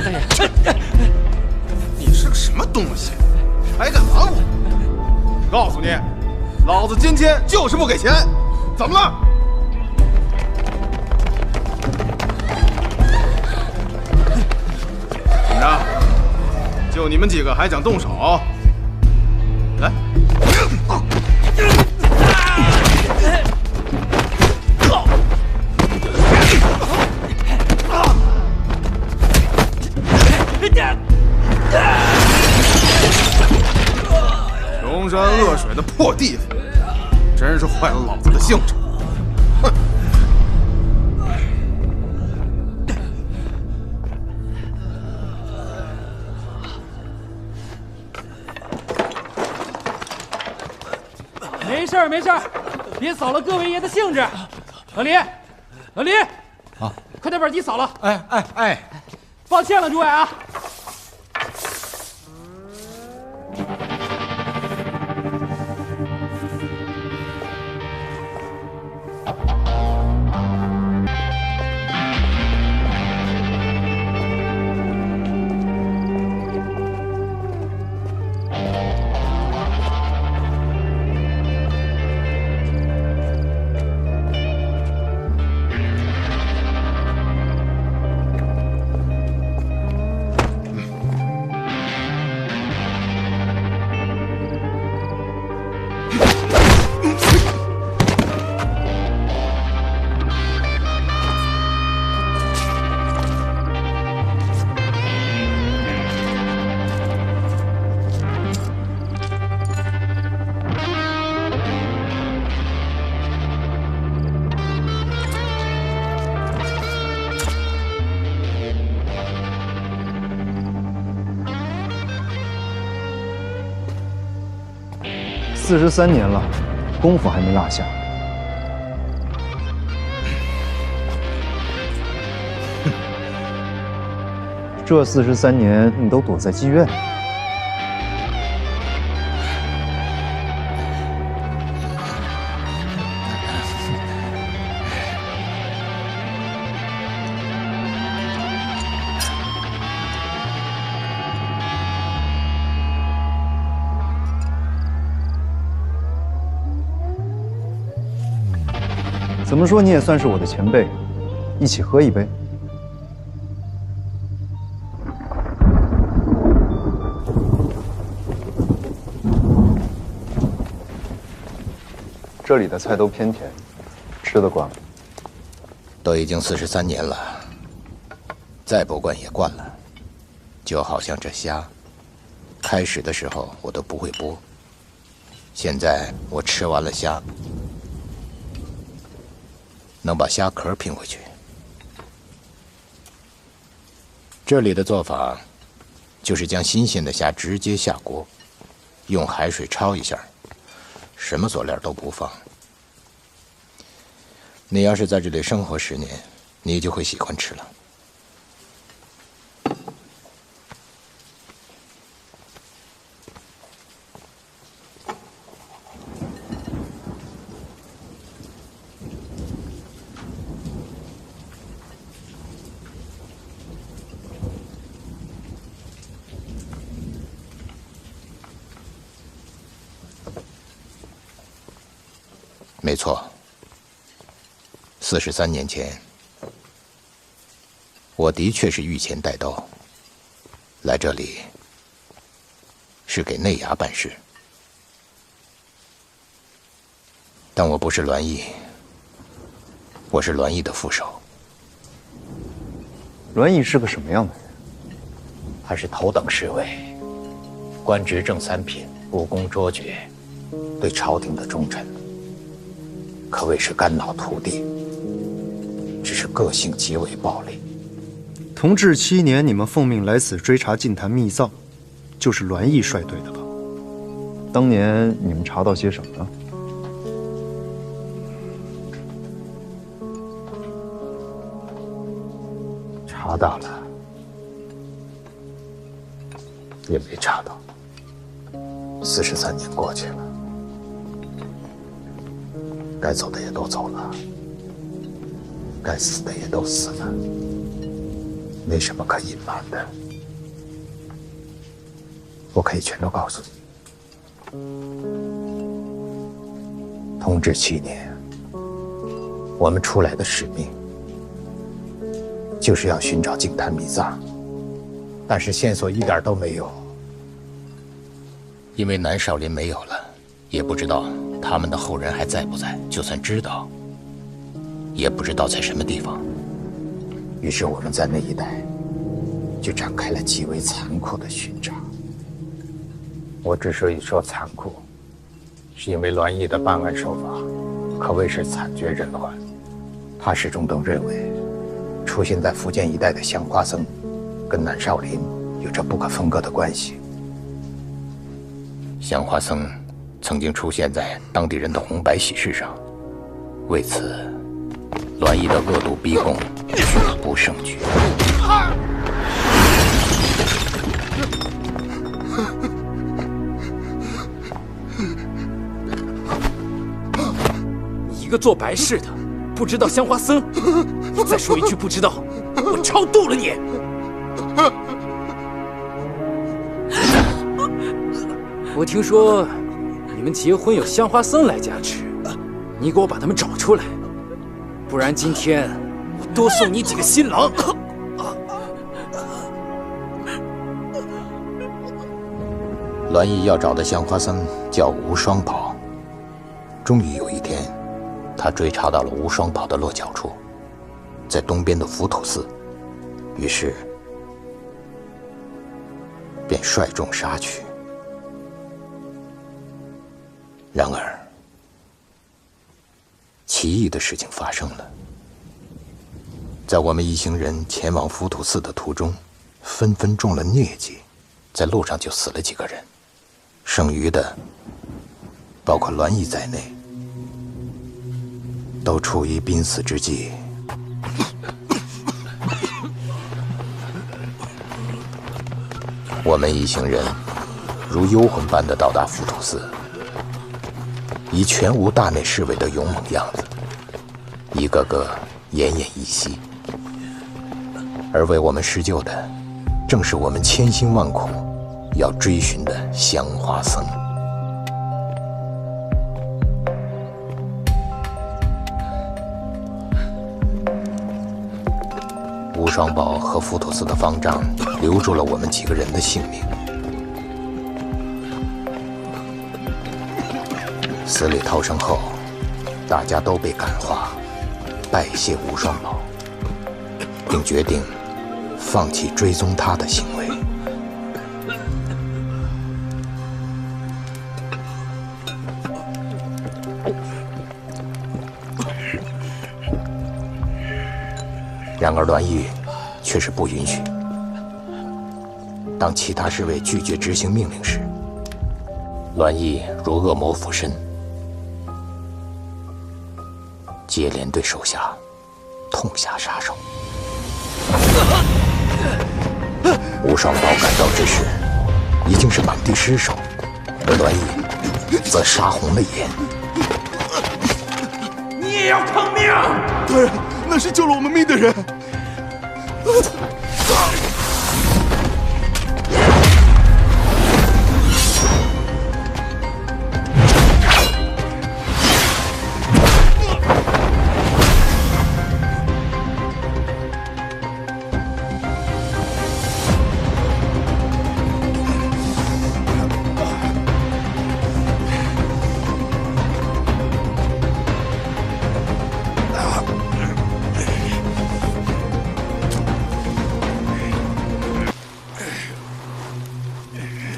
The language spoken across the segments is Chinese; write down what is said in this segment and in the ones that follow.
哎呀，你是个什么东西？还敢拦我？告诉你，老子今天就是不给钱，怎么了？怎么着？就你们几个还想动手？来！穷山恶水的破地方，真是坏了老子的兴致。哼！没事儿，没事儿，别扫了各位爷的兴致。老李，老李，啊，快点把地扫了。哎，抱歉了，诸位啊。43年了，功夫还没落下。这43年你都躲在妓院里。怎么说你也算是我的前辈，一起喝一杯。这里的菜都偏甜，吃得惯吗？都已经43年了，再不惯也惯了。就好像这虾，开始的时候我都不会剥，现在我吃完了虾，能把虾壳拼回去。这里的做法，就是将新鲜的虾直接下锅，用海水焯一下，什么佐料都不放。你要是在这里生活10年，你就会喜欢吃了。没错，43年前，我的确是御前带刀，来这里是给内衙办事，但我不是栾毅，我是栾毅的副手。栾毅是个什么样的人？还是头等侍卫，官职正3品，武功卓绝，对朝廷的忠臣。可谓是肝脑涂地，只是个性极为暴戾。同治7年，你们奉命来此追查禁坛密造，就是栾毅率队的吧？当年你们查到些什么呢？查到了，也没查到。43年过去了。该走的也都走了，该死的也都死了。没什么可隐瞒的，我可以全都告诉你。同治7年，我们出来的使命就是要寻找净坛秘藏，但是线索一点都没有。因为南少林没有了，也不知道他们的后人还在不在，就算知道，也不知道在什么地方。于是我们在那一带就展开了极为残酷的寻找。我之所以说残酷，是因为栾毅的办案手法可谓是惨绝人寰。他始终都认为，出现在福建一带的香花僧跟南少林有着不可分割的关系。香花僧曾经出现在当地人的红白喜事上，为此，栾毅的恶毒逼供举不胜举。你一个做白事的，不知道香花僧，你再说一句不知道，我超度了你！我听说你们结婚有香花僧来加持，你给我把他们找出来，不然今天我多送你几个新郎。栾毅要找的香花僧叫无双宝。终于有一天，他追查到了无双宝的落脚处，在东边的浮屠寺，于是便率众杀去。然而，奇异的事情发生了。在我们一行人前往浮屠寺的途中，纷纷中了疟疾，在路上就死了几个人，剩余的，包括栾毅在内，都处于濒死之际。我们一行人如幽魂般的到达浮屠寺，以全无大内侍卫的勇猛样子，一个个奄奄一息。而为我们施救的，正是我们千辛万苦要追寻的香花僧。无双宝和浮屠寺的方丈留住了我们几个人的性命。死里逃生后，大家都被感化，拜谢无双宝，并决定放弃追踪他的行为。然而栾毅却是不允许。当其他侍卫拒绝执行命令时，栾毅如恶魔附身，接连对手下痛下杀手。无双宝赶到之时，已经是满地尸首，而栾毅则杀红了眼。你也要偿命！大人，那是救了我们命的人。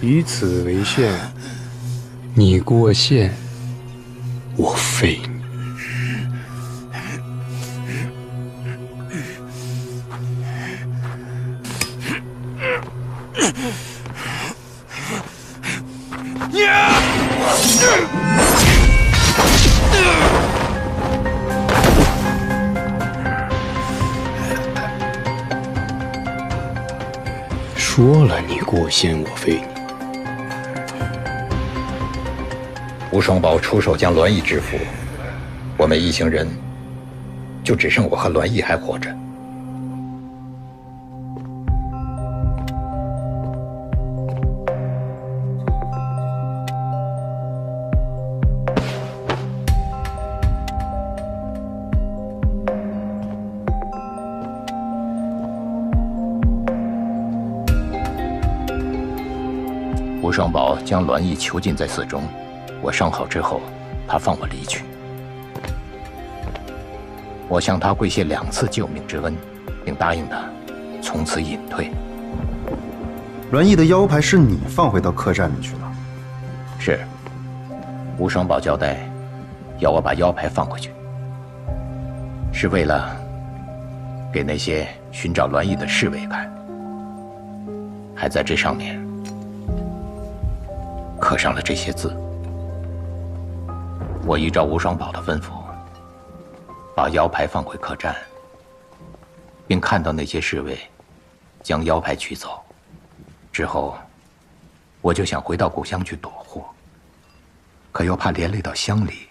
以此为限，你过线，我废你。说了你过线，我废你。无双宝出手将栾毅制服，我们一行人就只剩我和栾毅还活着。吴双宝将栾毅囚禁在寺中，我伤好之后，他放我离去。我向他跪谢2次救命之恩，并答应他从此隐退。栾毅的腰牌是你放回到客栈里去的？是。吴双宝交代，要我把腰牌放回去，是为了给那些寻找栾毅的侍卫看，还在这上面刻上了这些字。我依照吴双宝的吩咐，把腰牌放回客栈，并看到那些侍卫将腰牌取走之后，我就想回到故乡去躲祸，可又怕连累到乡里。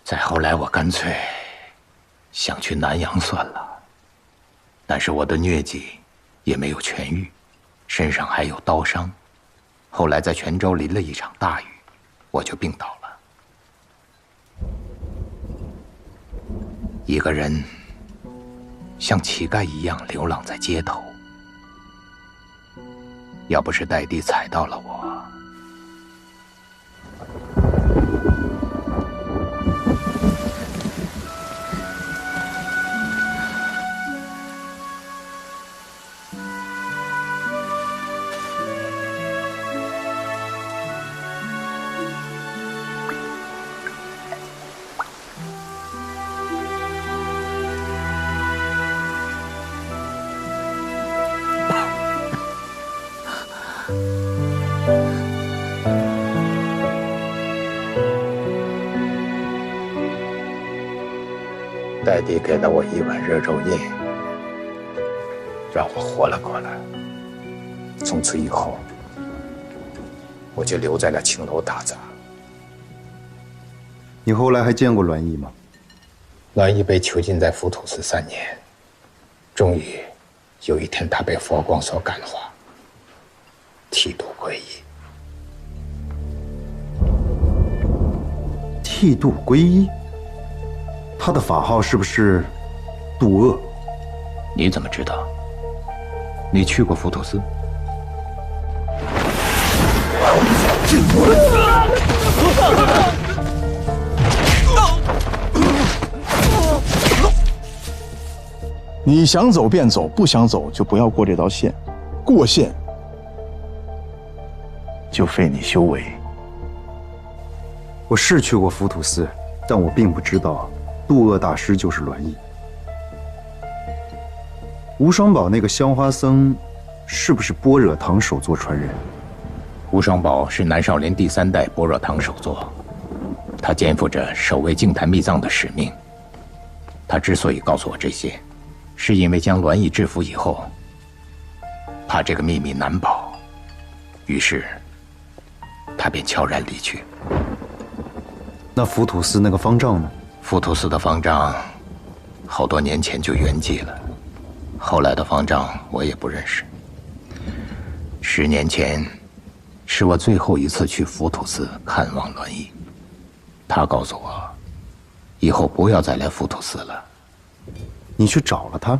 再后来，我干脆想去南阳算了，但是我的疟疾也没有痊愈，身上还有刀伤。后来在泉州淋了一场大雨，我就病倒了。一个人像乞丐一样流浪在街头，要不是戴帝踩到了我，戴帝给了我1碗热肉宴，让我活了过来。从此以后，我就留在了青楼打杂。你后来还见过栾毅吗？栾毅被囚禁在浮屠寺3年，终于有一天，他被佛光所感化，剃度皈依。剃度皈依？他的法号是不是渡恶？你怎么知道？你去过浮屠寺？你想走便走，不想走就不要过这道线，过线就废你修为。我是去过浮屠寺，但我并不知道渡恶大师就是栾毅。吴双宝那个香花僧，是不是般若堂首座传人？吴双宝是南少林第3代般若堂首座，他肩负着守卫净坛密藏的使命。他之所以告诉我这些，是因为将栾毅制服以后，怕这个秘密难保，于是他便悄然离去。那浮屠寺那个方丈呢？浮屠寺的方丈，好多年前就圆寂了，后来的方丈我也不认识。10年前，是我最后一次去浮屠寺看望栾毅，他告诉我，以后不要再来浮屠寺了。你去找了他？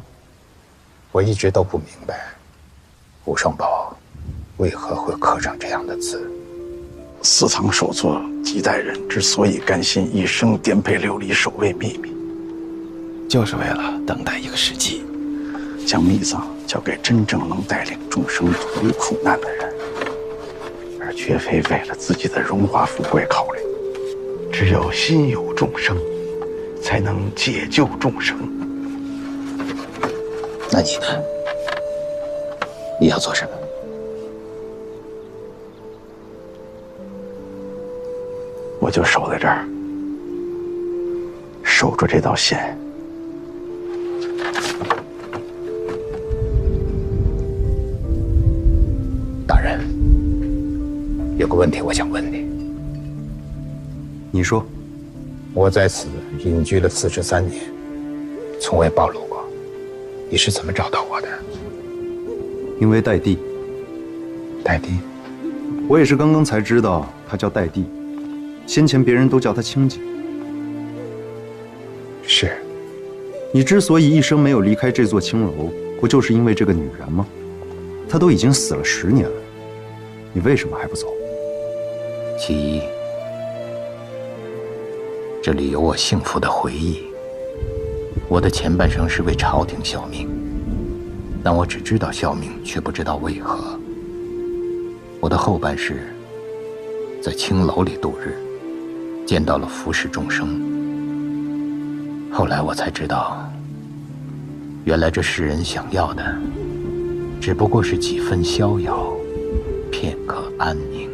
我一直都不明白，吴双宝为何会刻上这样的字。寺堂首座几代人之所以甘心一生颠沛流离守卫秘密，就是为了等待一个时机，将密藏交给真正能带领众生脱离苦难的人，而绝非为了自己的荣华富贵考虑。只有心有众生，才能解救众生。那你呢？你要做什么？我就守在这儿，守住这道线。大人，有个问题我想问你。你说。我在此隐居了43年，从未暴露过，你是怎么找到我的？因为戴帝。戴帝？我也是刚刚才知道他叫戴帝，先前别人都叫他清静。是。你之所以一生没有离开这座青楼，不就是因为这个女人吗？他都已经死了10年了，你为什么还不走？其一，这里有我幸福的回忆。我的前半生是为朝廷效命，但我只知道效命，却不知道为何。我的后半世在青楼里度日，见到了服侍众生。后来我才知道，原来这世人想要的只不过是几分逍遥，片刻安宁。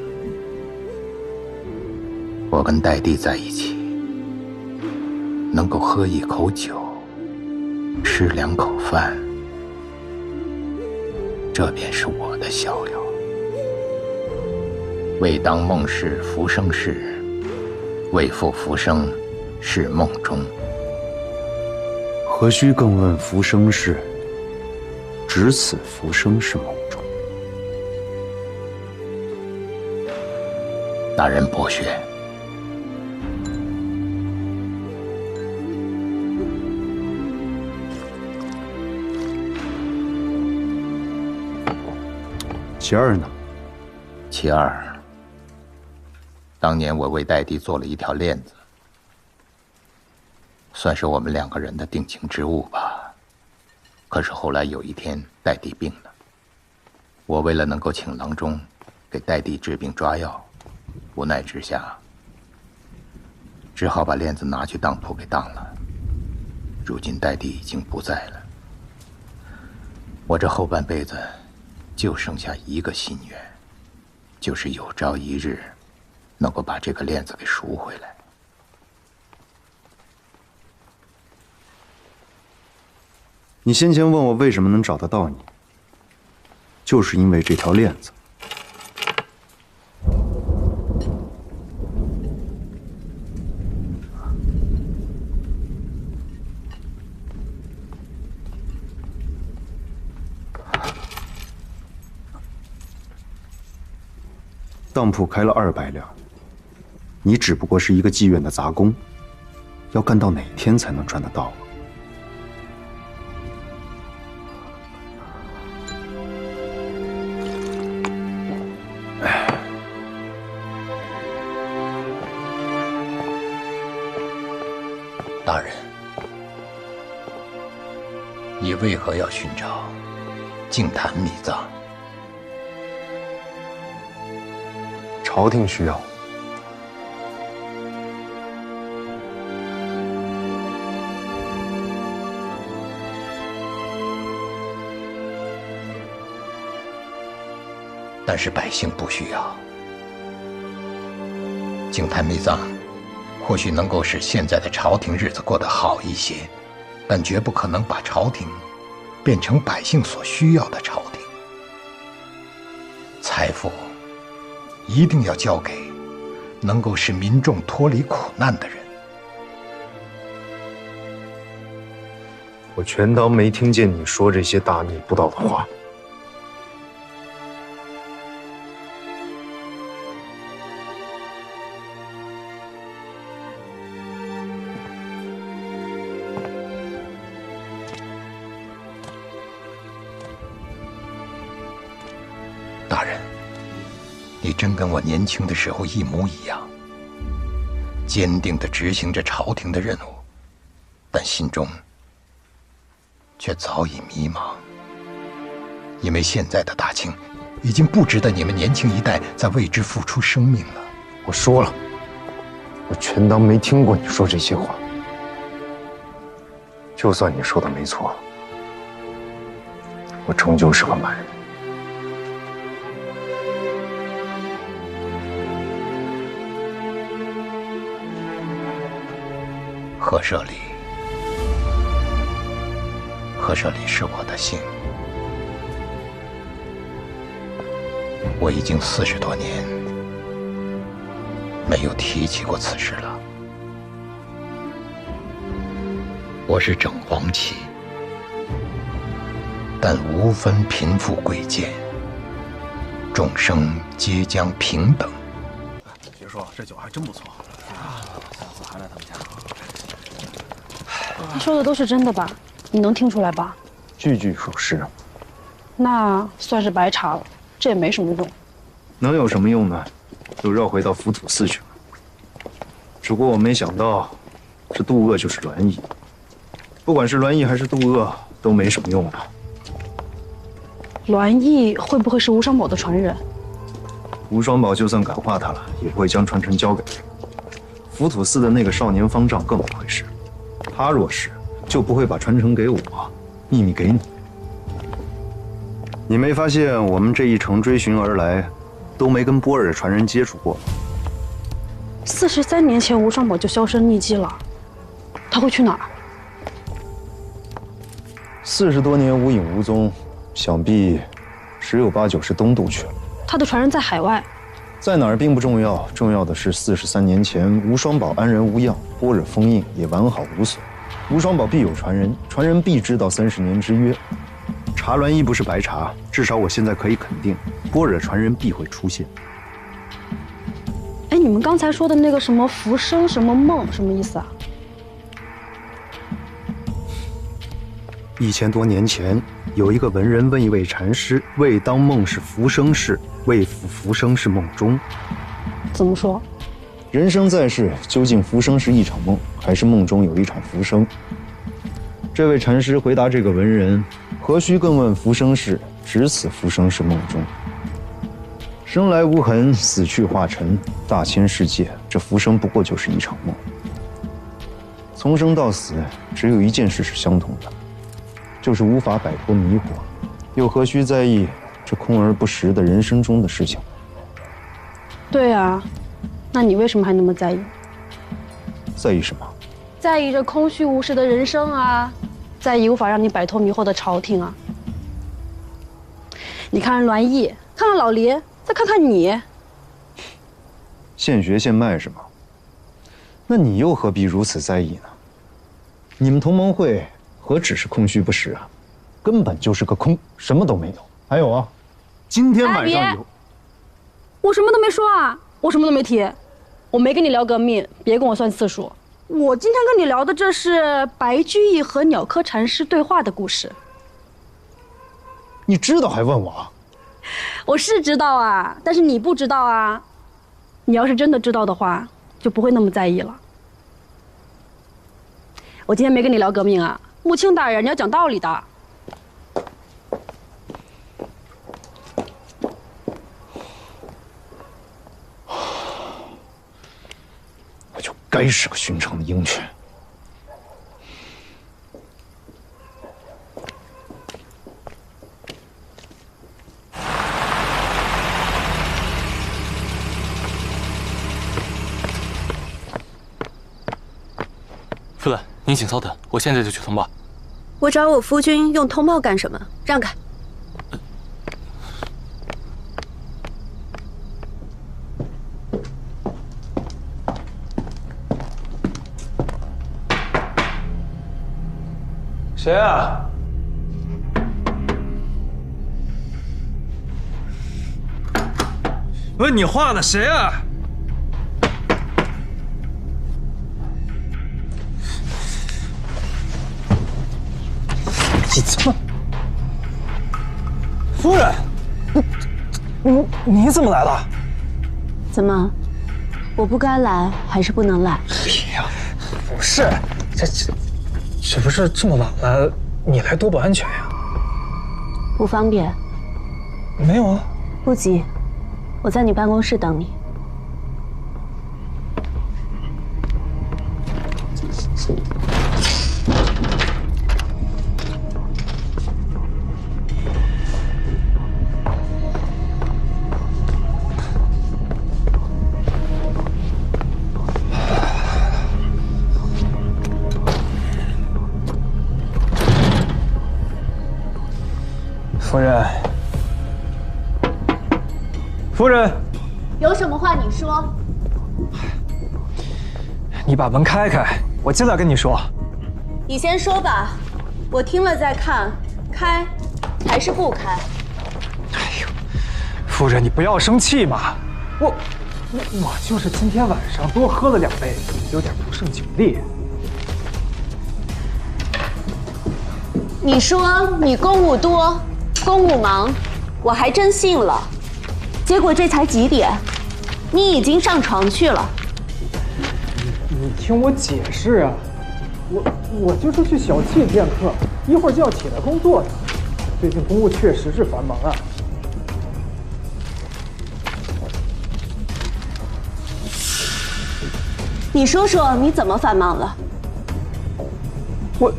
我跟戴帝在一起，能够喝一口酒，吃2口饭，这便是我的逍遥。未当梦是浮生事，为负浮生是梦中。何须更问浮生事？只此浮生是梦中。大人博学。其二呢？其二，当年我为戴帝做了一条链子，算是我们2个人的定情之物吧。可是后来有一天，戴帝病了，我为了能够请郎中给戴帝治病抓药，无奈之下，只好把链子拿去当铺给当了。如今戴帝已经不在了，我这后半辈子就剩下一个心愿，就是有朝一日能够把这个链子给赎回来。你先前问我为什么能找得到你，就是因为这条链子。当铺开了200辆，你只不过是一个妓院的杂工，要干到哪天才能赚得到啊？大人，你为何要寻找净坛秘藏？朝廷需要。但是百姓不需要。净坛秘藏或许能够使现在的朝廷日子过得好一些，但绝不可能把朝廷变成百姓所需要的朝廷。财富一定要交给能够使民众脱离苦难的人。我全当没听见你说这些大逆不道的话。大人，你真跟我年轻的时候一模一样，坚定地执行着朝廷的任务，但心中却早已迷茫，因为现在的大清已经不值得你们年轻一代在为之付出生命了。我说了，我全当没听过你说这些话。就算你说的没错，我终究是个满人。赫舍里，赫舍里是我的姓。我已经40多年没有提起过此事了。我是整黄旗，但无分贫富贵贱，众生皆将平等。别说，这酒还真不错。下次还来他们家。他说的都是真的吧？你能听出来吧？句句属实。那算是白查了，这也没什么用。能有什么用呢？又绕回到浮屠寺去了。只不过我没想到，这渡恶就是栾毅。不管是栾毅还是渡恶，都没什么用了。栾毅会不会是无双宝的传人？无双宝就算感化他了，也不会将传承交给他。浮屠寺的那个少年方丈更不会是，他若是，就不会把传承给我，秘密给你。你没发现我们这一程追寻而来，都没跟波尔传人接触过吗？43年前无双宝就销声匿迹了，他会去哪儿？40多年无影无踪，想必十有八九是东渡去了。他的传人在海外，在哪儿并不重要，重要的是43年前无双宝安然无恙，波尔封印也完好无损。无双宝必有传人，传人必知道30年之约。查栾毅不是白查，至少我现在可以肯定，波尔传人必会出现。哎，你们刚才说的那个什么浮生什么梦，什么意思啊？1000多年前，有一个文人问一位禅师：“未当梦是浮生事，未复浮生是梦中。”怎么说？人生在世，究竟浮生是一场梦，还是梦中有一场浮生？这位禅师回答这个文人：“何须更问浮生事？只此浮生是梦中。生来无痕，死去化尘，大千世界，这浮生不过就是一场梦。从生到死，只有一件事是相同的，就是无法摆脱迷惑，又何须在意这空而不实的人生中的事情？”对啊，那你为什么还那么在意？在意什么？在意这空虚无实的人生啊，在意无法让你摆脱迷惑的朝廷啊。你看栾毅，看看老黎，再看看你，现学现卖是吗？那你又何必如此在意呢？你们同盟会何止是空虚不实啊，根本就是个空，什么都没有。还有啊，今天晚上有，我什么都没说啊，我什么都没提，我没跟你聊革命，别跟我算次数。我今天跟你聊的这是白居易和鸟窠禅师对话的故事。你知道还问我啊？我是知道啊，但是你不知道啊。你要是真的知道的话，就不会那么在意了。我今天没跟你聊革命啊，穆青大人，你要讲道理的。我就该是个寻常的鹰犬。夫人，您请稍等，我现在就去通报。我找我夫君用通报干什么？让开！谁啊？问你话呢，谁啊？你怎么？夫人，你怎么来了？怎么，我不该来还是不能来？哎呀，不是，这不是这么晚了，你来多不安全呀？不方便。没有啊。不急，我在你办公室等你。夫人，夫人，有什么话你说。你把门开开，我进来跟你说。你先说吧，我听了再看，开还是不开。哎呦，夫人，你不要生气嘛，我就是今天晚上多喝了2杯，有点不胜酒力。你说你公务多，公务忙，我还真信了。结果这才几点，你已经上床去了。你听我解释啊，我就是去小憩片刻，一会儿就要起来工作的。最近公务确实是繁忙啊。你说说你怎么繁忙了？我，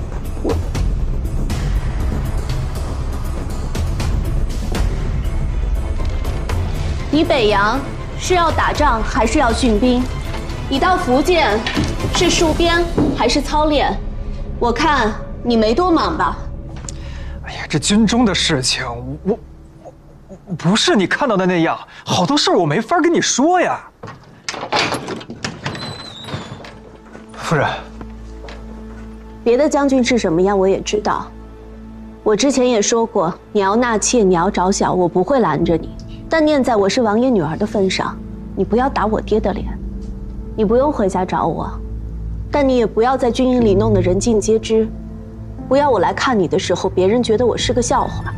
你北洋是要打仗还是要训兵？你到福建是戍边还是操练？我看你没多忙吧。哎呀，这军中的事情，我不是你看到的那样，好多事儿我没法跟你说呀。夫人，别的将军是什么样我也知道。我之前也说过，你要纳妾，你要找小，我不会拦着你。但念在我是王爷女儿的份上，你不要打我爹的脸。你不用回家找我，但你也不要在军营里弄得人尽皆知。不要我来看你的时候，别人觉得我是个笑话。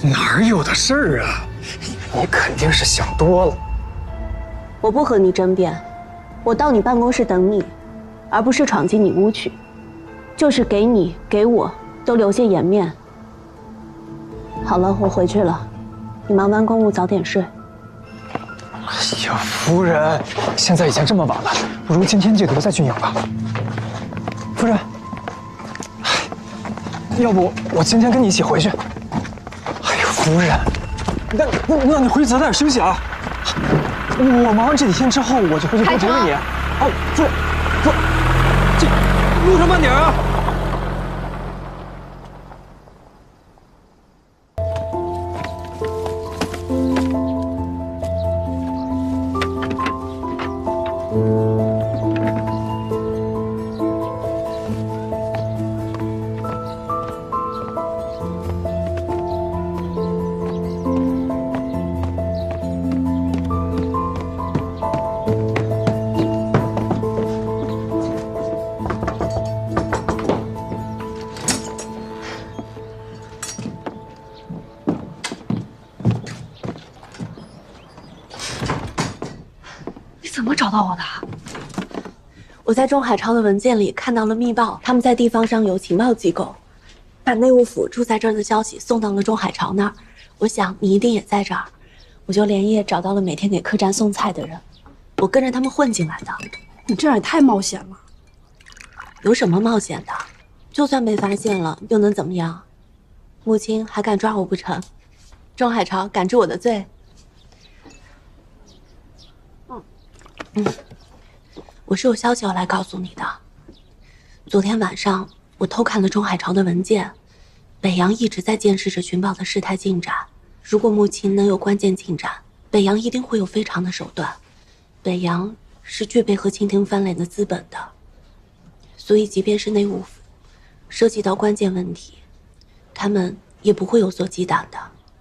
哪有的事儿啊？你肯定是想多了。我不和你争辩，我到你办公室等你，而不是闯进你屋去，就是给你给我都留下颜面。好了，我回去了，你忙完公务早点睡。哎呀，夫人，现在已经这么晚了，不如今天就留在军营吧。夫人，要不我今天跟你一起回去？哎呦，夫人，那你回去早点休息啊。我忙完这几天之后，我就回去多陪陪你。哦，夫人，这路上慢点啊。怎么找到我的？我在钟海潮的文件里看到了密报，他们在地方上有情报机构，把内务府住在这儿的消息送到了钟海潮那儿。我想你一定也在这儿，我就连夜找到了每天给客栈送菜的人，我跟着他们混进来的。你这样也太冒险了。有什么冒险的？就算被发现了，又能怎么样？母亲还敢抓我不成？钟海潮敢治我的罪？我是有消息要来告诉你的。昨天晚上我偷看了钟海潮的文件，北洋一直在监视着寻宝的事态进展。如果母亲能有关键进展，北洋一定会有非常的手段。北洋是具备和清廷翻脸的资本的，所以即便是内务府涉及到关键问题，他们也不会有所忌惮的。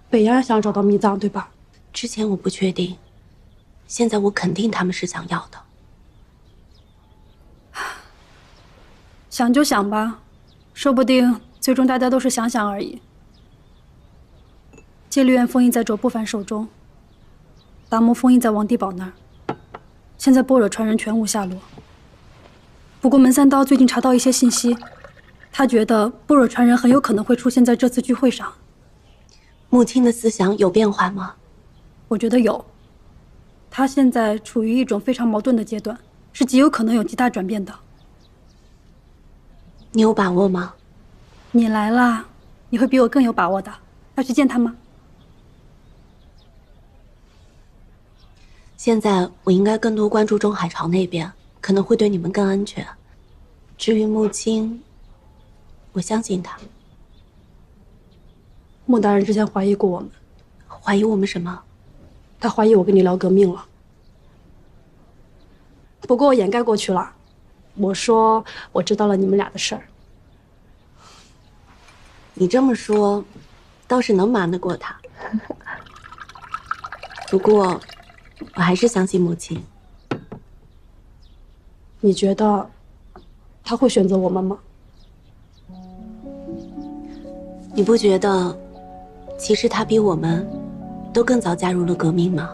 北洋想找到密藏，对吧？之前我不确定，现在我肯定他们是想要的。想就想吧，说不定最终大家都是想想而已。戒律院封印在卓不凡手中，达摩封印在王地宝那儿，现在般若传人全无下落。不过门三刀最近查到一些信息，他觉得般若传人很有可能会出现在这次聚会上。母亲的思想有变化吗？我觉得有。他现在处于一种非常矛盾的阶段，是极有可能有极大转变的。你有把握吗？你来啦，你会比我更有把握的。要去见他吗？现在我应该更多关注钟海潮那边，可能会对你们更安全。至于穆青，我相信他。穆大人之前怀疑过我们。怀疑我们什么？他怀疑我跟你聊革命了。不过我掩盖过去了，我说我知道了你们俩的事儿。你这么说，倒是能瞒得过他。不过，我还是相信母亲。你觉得他会选择我们吗？你不觉得其实他比我们都更早加入了革命嘛。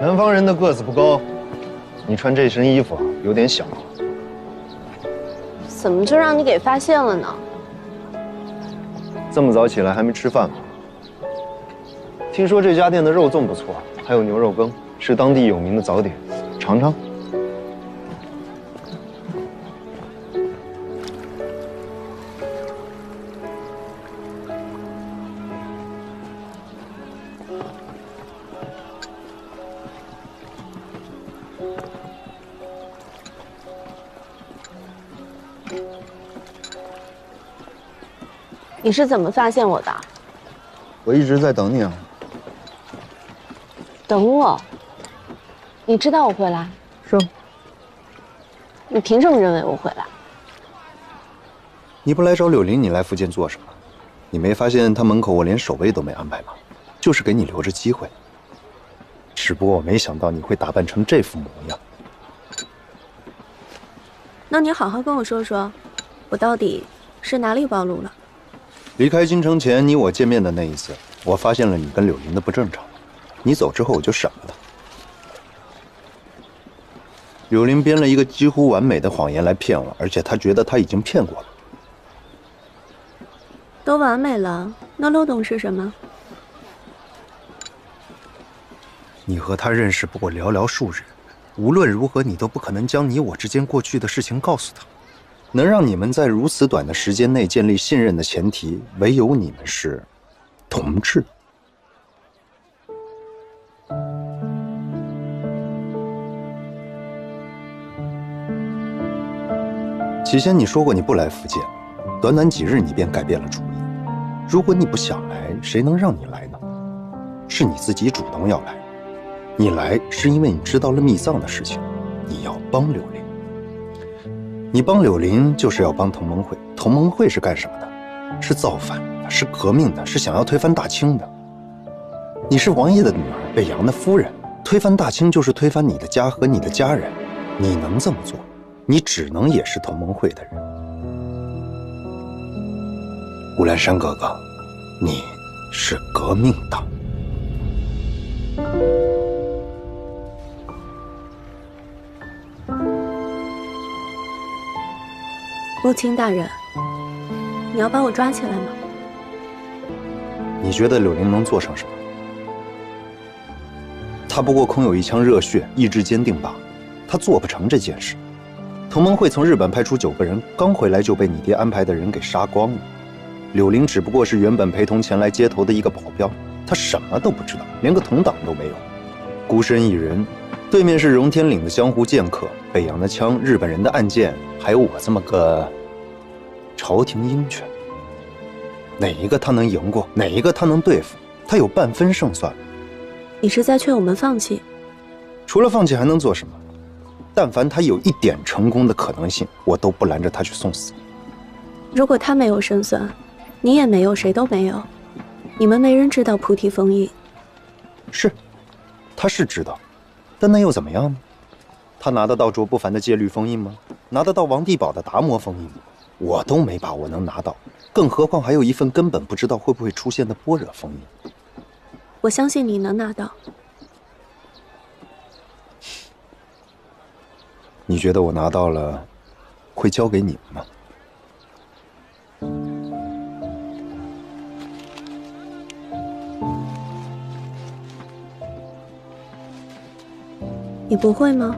南方人的个子不高，你穿这身衣服啊，有点小。怎么就让你给发现了呢？这么早起来还没吃饭吗？听说这家店的肉粽不错，还有牛肉羹，是当地有名的早点，尝尝。你是怎么发现我的？我一直在等你啊。等我？你知道我会来？是啊。你凭什么认为我会来？你不来找柳林，你来福建做什么？你没发现他门口我连守卫都没安排吗？就是给你留着机会。只不过我没想到你会打扮成这副模样。那你好好跟我说说，我到底是哪里暴露了？离开京城前，你我见面的那一次，我发现了你跟柳林的不正常。你走之后，我就审了他。柳林编了一个几乎完美的谎言来骗我，而且他觉得他已经骗过了。都完美了，那漏洞是什么？你和他认识不过寥寥数日，无论如何，你都不可能将你我之间过去的事情告诉他。能让你们在如此短的时间内建立信任的前提，唯有你们是同志。起先你说过你不来福建，短短几日你便改变了主意。如果你不想来，谁能让你来呢？是你自己主动要来。你来是因为你知道了密藏的事情，你要帮柳林。你帮柳林就是要帮同盟会，同盟会是干什么的？是造反的，是革命的，是想要推翻大清的。你是王爷的女儿，北洋的夫人，推翻大清就是推翻你的家和你的家人。你能这么做，你只能也是同盟会的人。乌兰山哥哥，你是革命党。穆青大人，你要把我抓起来吗？你觉得柳林能做上什么？他不过空有一腔热血，意志坚定罢了。他做不成这件事。同盟会从日本派出9个人，刚回来就被你爹安排的人给杀光了。柳林只不过是原本陪同前来接头的一个保镖，他什么都不知道，连个同党都没有，孤身一人。对面是荣天岭的江湖剑客，北洋的枪，日本人的暗箭，还有我这么个朝廷鹰犬。哪一个他能赢过？哪一个他能对付？他有半分胜算。你是在劝我们放弃？除了放弃还能做什么？但凡他有一点成功的可能性，我都不拦着他去送死。如果他没有胜算，你也没有，谁都没有。你们没人知道菩提封印。是，他是知道，但那又怎么样呢？他拿得到卓不凡的戒律封印吗？拿得到王地宝的达摩封印吗？我都没把握能拿到，更何况还有一份根本不知道会不会出现的般若封印。我相信你能拿到。你觉得我拿到了，会交给你们吗？你不会吗？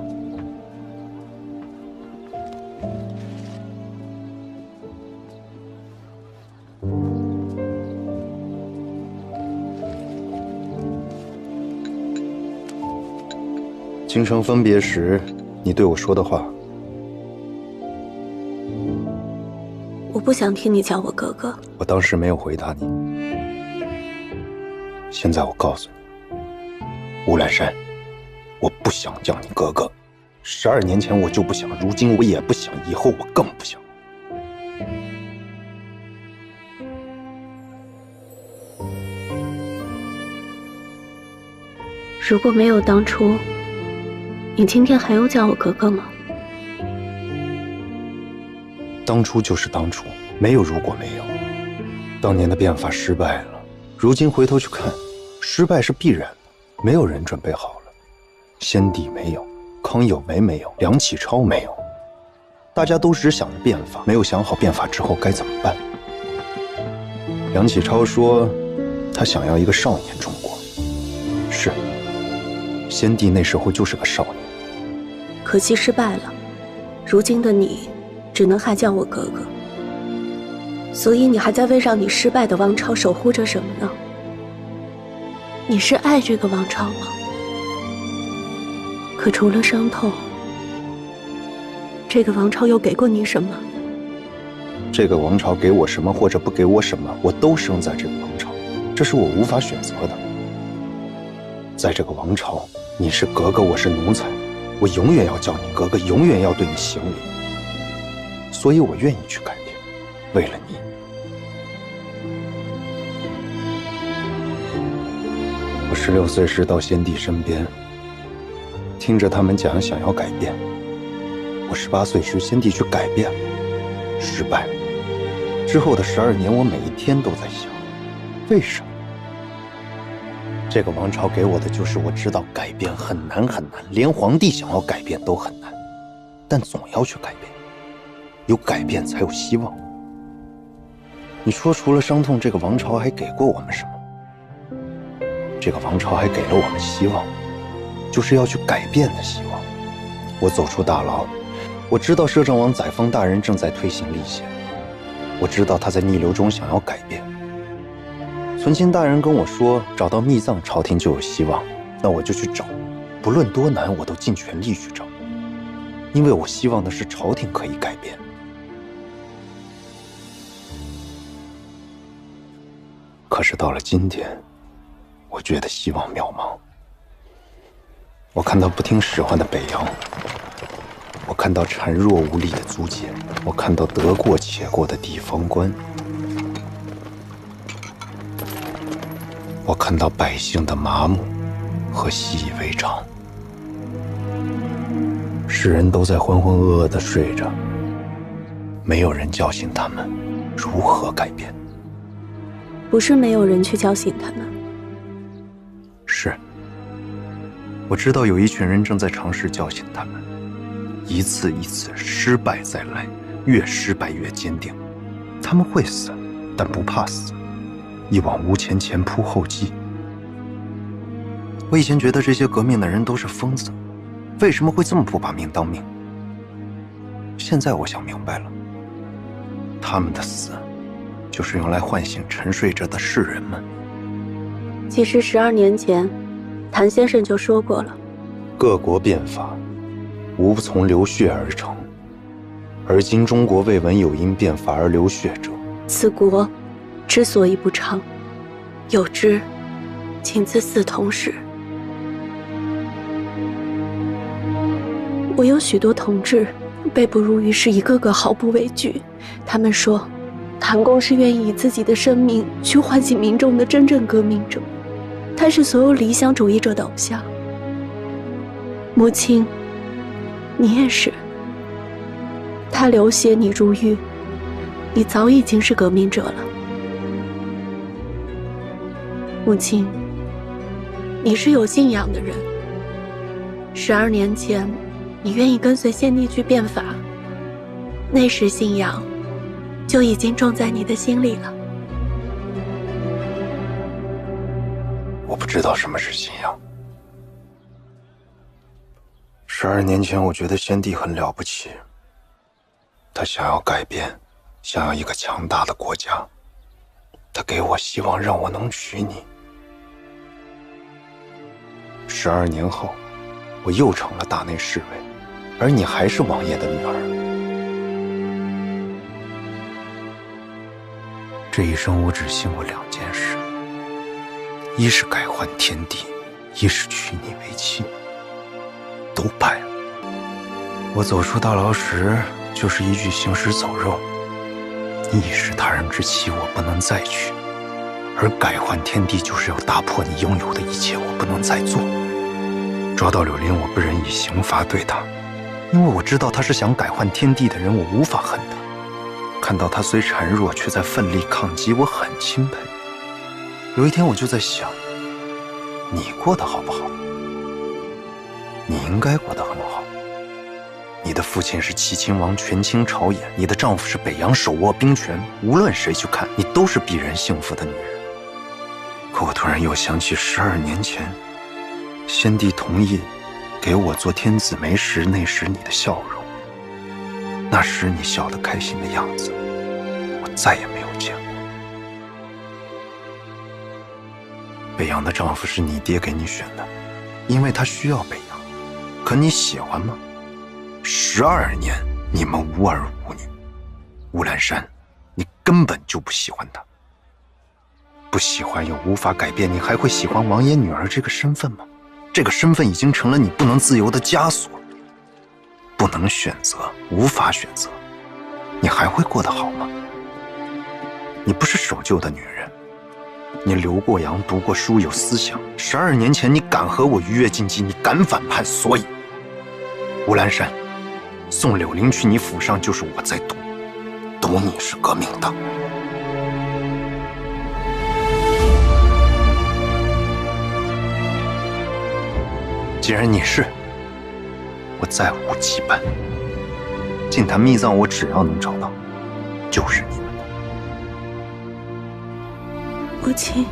京城分别时，你对我说的话。我不想听你叫我哥哥。我当时没有回答你，现在我告诉你，乌兰山，我不想叫你哥哥。12年前我就不想，如今我也不想，以后我更不想。如果没有当初，你今天还用叫我哥哥吗？当初就是当初，没有如果没有。当年的变法失败了，如今回头去看，失败是必然的，没有人准备好了。先帝没有，康有为没有，梁启超没有，大家都只想着变法，没有想好变法之后该怎么办。梁启超说，他想要一个少年中国。是，先帝那时候就是个少年，可惜失败了。如今的你，只能还叫我哥哥。所以你还在为让你失败的王朝守护着什么呢？你是爱这个王朝吗？可除了伤痛，这个王朝又给过你什么？这个王朝给我什么或者不给我什么，我都生在这个王朝，这是我无法选择的。在这个王朝，你是格格，我是奴才，我永远要叫你格格，永远要对你行礼。所以我愿意去改变，为了你。我16岁时到先帝身边，听着他们讲想要改变。我18岁时，先帝去改变了，失败了。之后的12年，我每一天都在想，为什么？这个王朝给我的就是我知道改变很难很难，连皇帝想要改变都很难，但总要去改变，有改变才有希望。你说除了伤痛，这个王朝还给过我们什么？这个王朝还给了我们希望，就是要去改变的希望。我走出大牢，我知道摄政王载沣大人正在推行立宪，我知道他在逆流中想要改变。存亲大人跟我说，找到秘藏，朝廷就有希望，那我就去找，不论多难，我都尽全力去找，因为我希望的是朝廷可以改变。可是到了今天，我觉得希望渺茫。我看到不听使唤的北洋，我看到孱弱无力的租界，我看到得过且过的地方官，我看到百姓的麻木和习以为常。世人都在浑浑噩噩地睡着，没有人叫醒他们如何改变。不是没有人去叫醒他们。是，我知道有一群人正在尝试叫醒他们，一次一次失败再来，越失败越坚定。他们会死，但不怕死，一往无前，前仆后继。我以前觉得这些革命的人都是疯子，为什么会这么不把命当命？现在我想明白了，他们的死就是用来唤醒沉睡着的世人们。其实12年前，谭先生就说过了，各国变法无不从流血而成，而今中国未闻有因变法而流血者。此国之所以不昌，有之仅自四同始。我有许多同志被捕入狱时，一个个毫不畏惧。他们说，谭公是愿意以自己的生命去唤醒民众的真正革命者，他是所有理想主义者的偶像。母亲，你也是。他流血，你入狱，你早已经是革命者了。母亲，你是有信仰的人。12年前，你愿意跟随先帝去变法，那时信仰就已经种在你的心里了。我不知道什么是信仰。12年前，我觉得先帝很了不起，他想要改变，想要一个强大的国家，他给我希望，让我能娶你。12年后，我又成了大内侍卫，而你还是王爷的女儿。这一生我只信过2件事，一是改换天地，一是娶你为妻，都败了。我走出大牢时，就是一具行尸走肉。你已是他人之妻，我不能再娶；而改换天地，就是要打破你拥有的一切，我不能再做。抓到柳林，我不忍以刑罚对他，因为我知道他是想改换天地的人，我无法恨他。看到他虽孱弱，却在奋力抗击，我很钦佩。有一天我就在想，你过得好不好？你应该过得很好。你的父亲是齐秦王，权倾朝野；你的丈夫是北洋，手握兵权。无论谁去看，你都是鄙人幸福的女人。可我突然又想起12年前，先帝同意给我做天子媒时，那时你的笑容，那时你笑得开心的样子，我再也没有见过。北洋的丈夫是你爹给你选的，因为他需要北洋。可你喜欢吗？12年，你们无儿无女。乌兰山，你根本就不喜欢他。不喜欢又无法改变，你还会喜欢王爷女儿这个身份吗？这个身份已经成了你不能自由的枷锁。不能选择，无法选择，你还会过得好吗？你不是守旧的女人，你留过洋，读过书，有思想。12年前，你敢和我逾越禁忌，你敢反叛，所以，乌兰山，送柳林去你府上，就是我在赌你是革命党。既然你是，我再无羁绊。净坛秘藏，我只要能找到，就是你们的。母亲，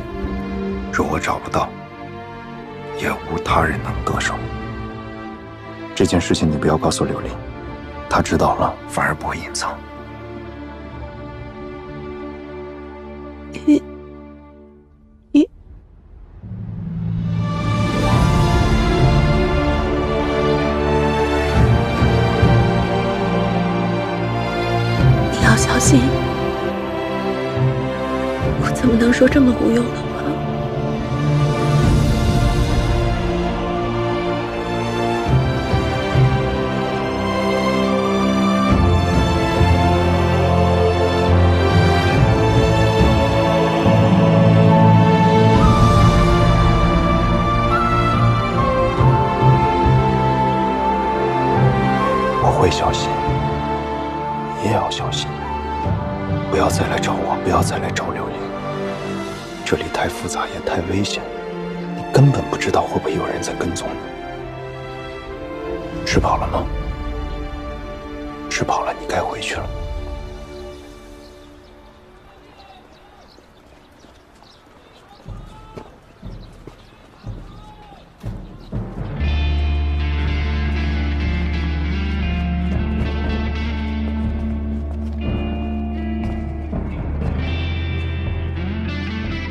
若我找不到，也无他人能得手。这件事情你不要告诉柳林，他知道了反而不会隐藏。你要小心，我怎么能说这么无用的话？我会小心，你也要小心，不要再来找我，不要再来找柳林。这里太复杂，也太危险，你根本不知道会不会有人在跟踪你。吃饱了吗？吃饱了，你该回去了。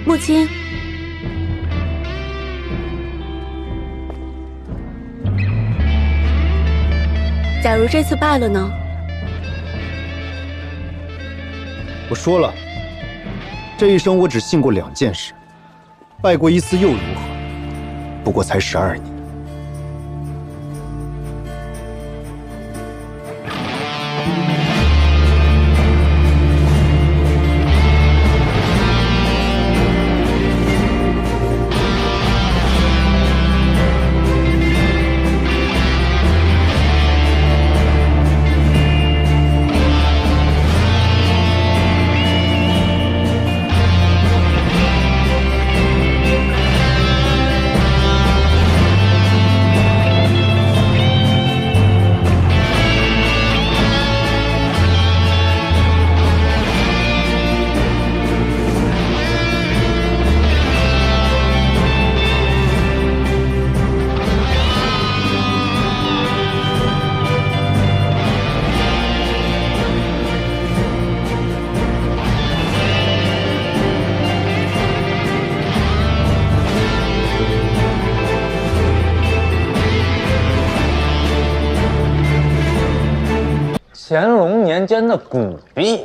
母亲，假如这次败了呢？我说了，这一生我只信过2件事，败过1次又如何？不过才12年。乾隆年间的古币，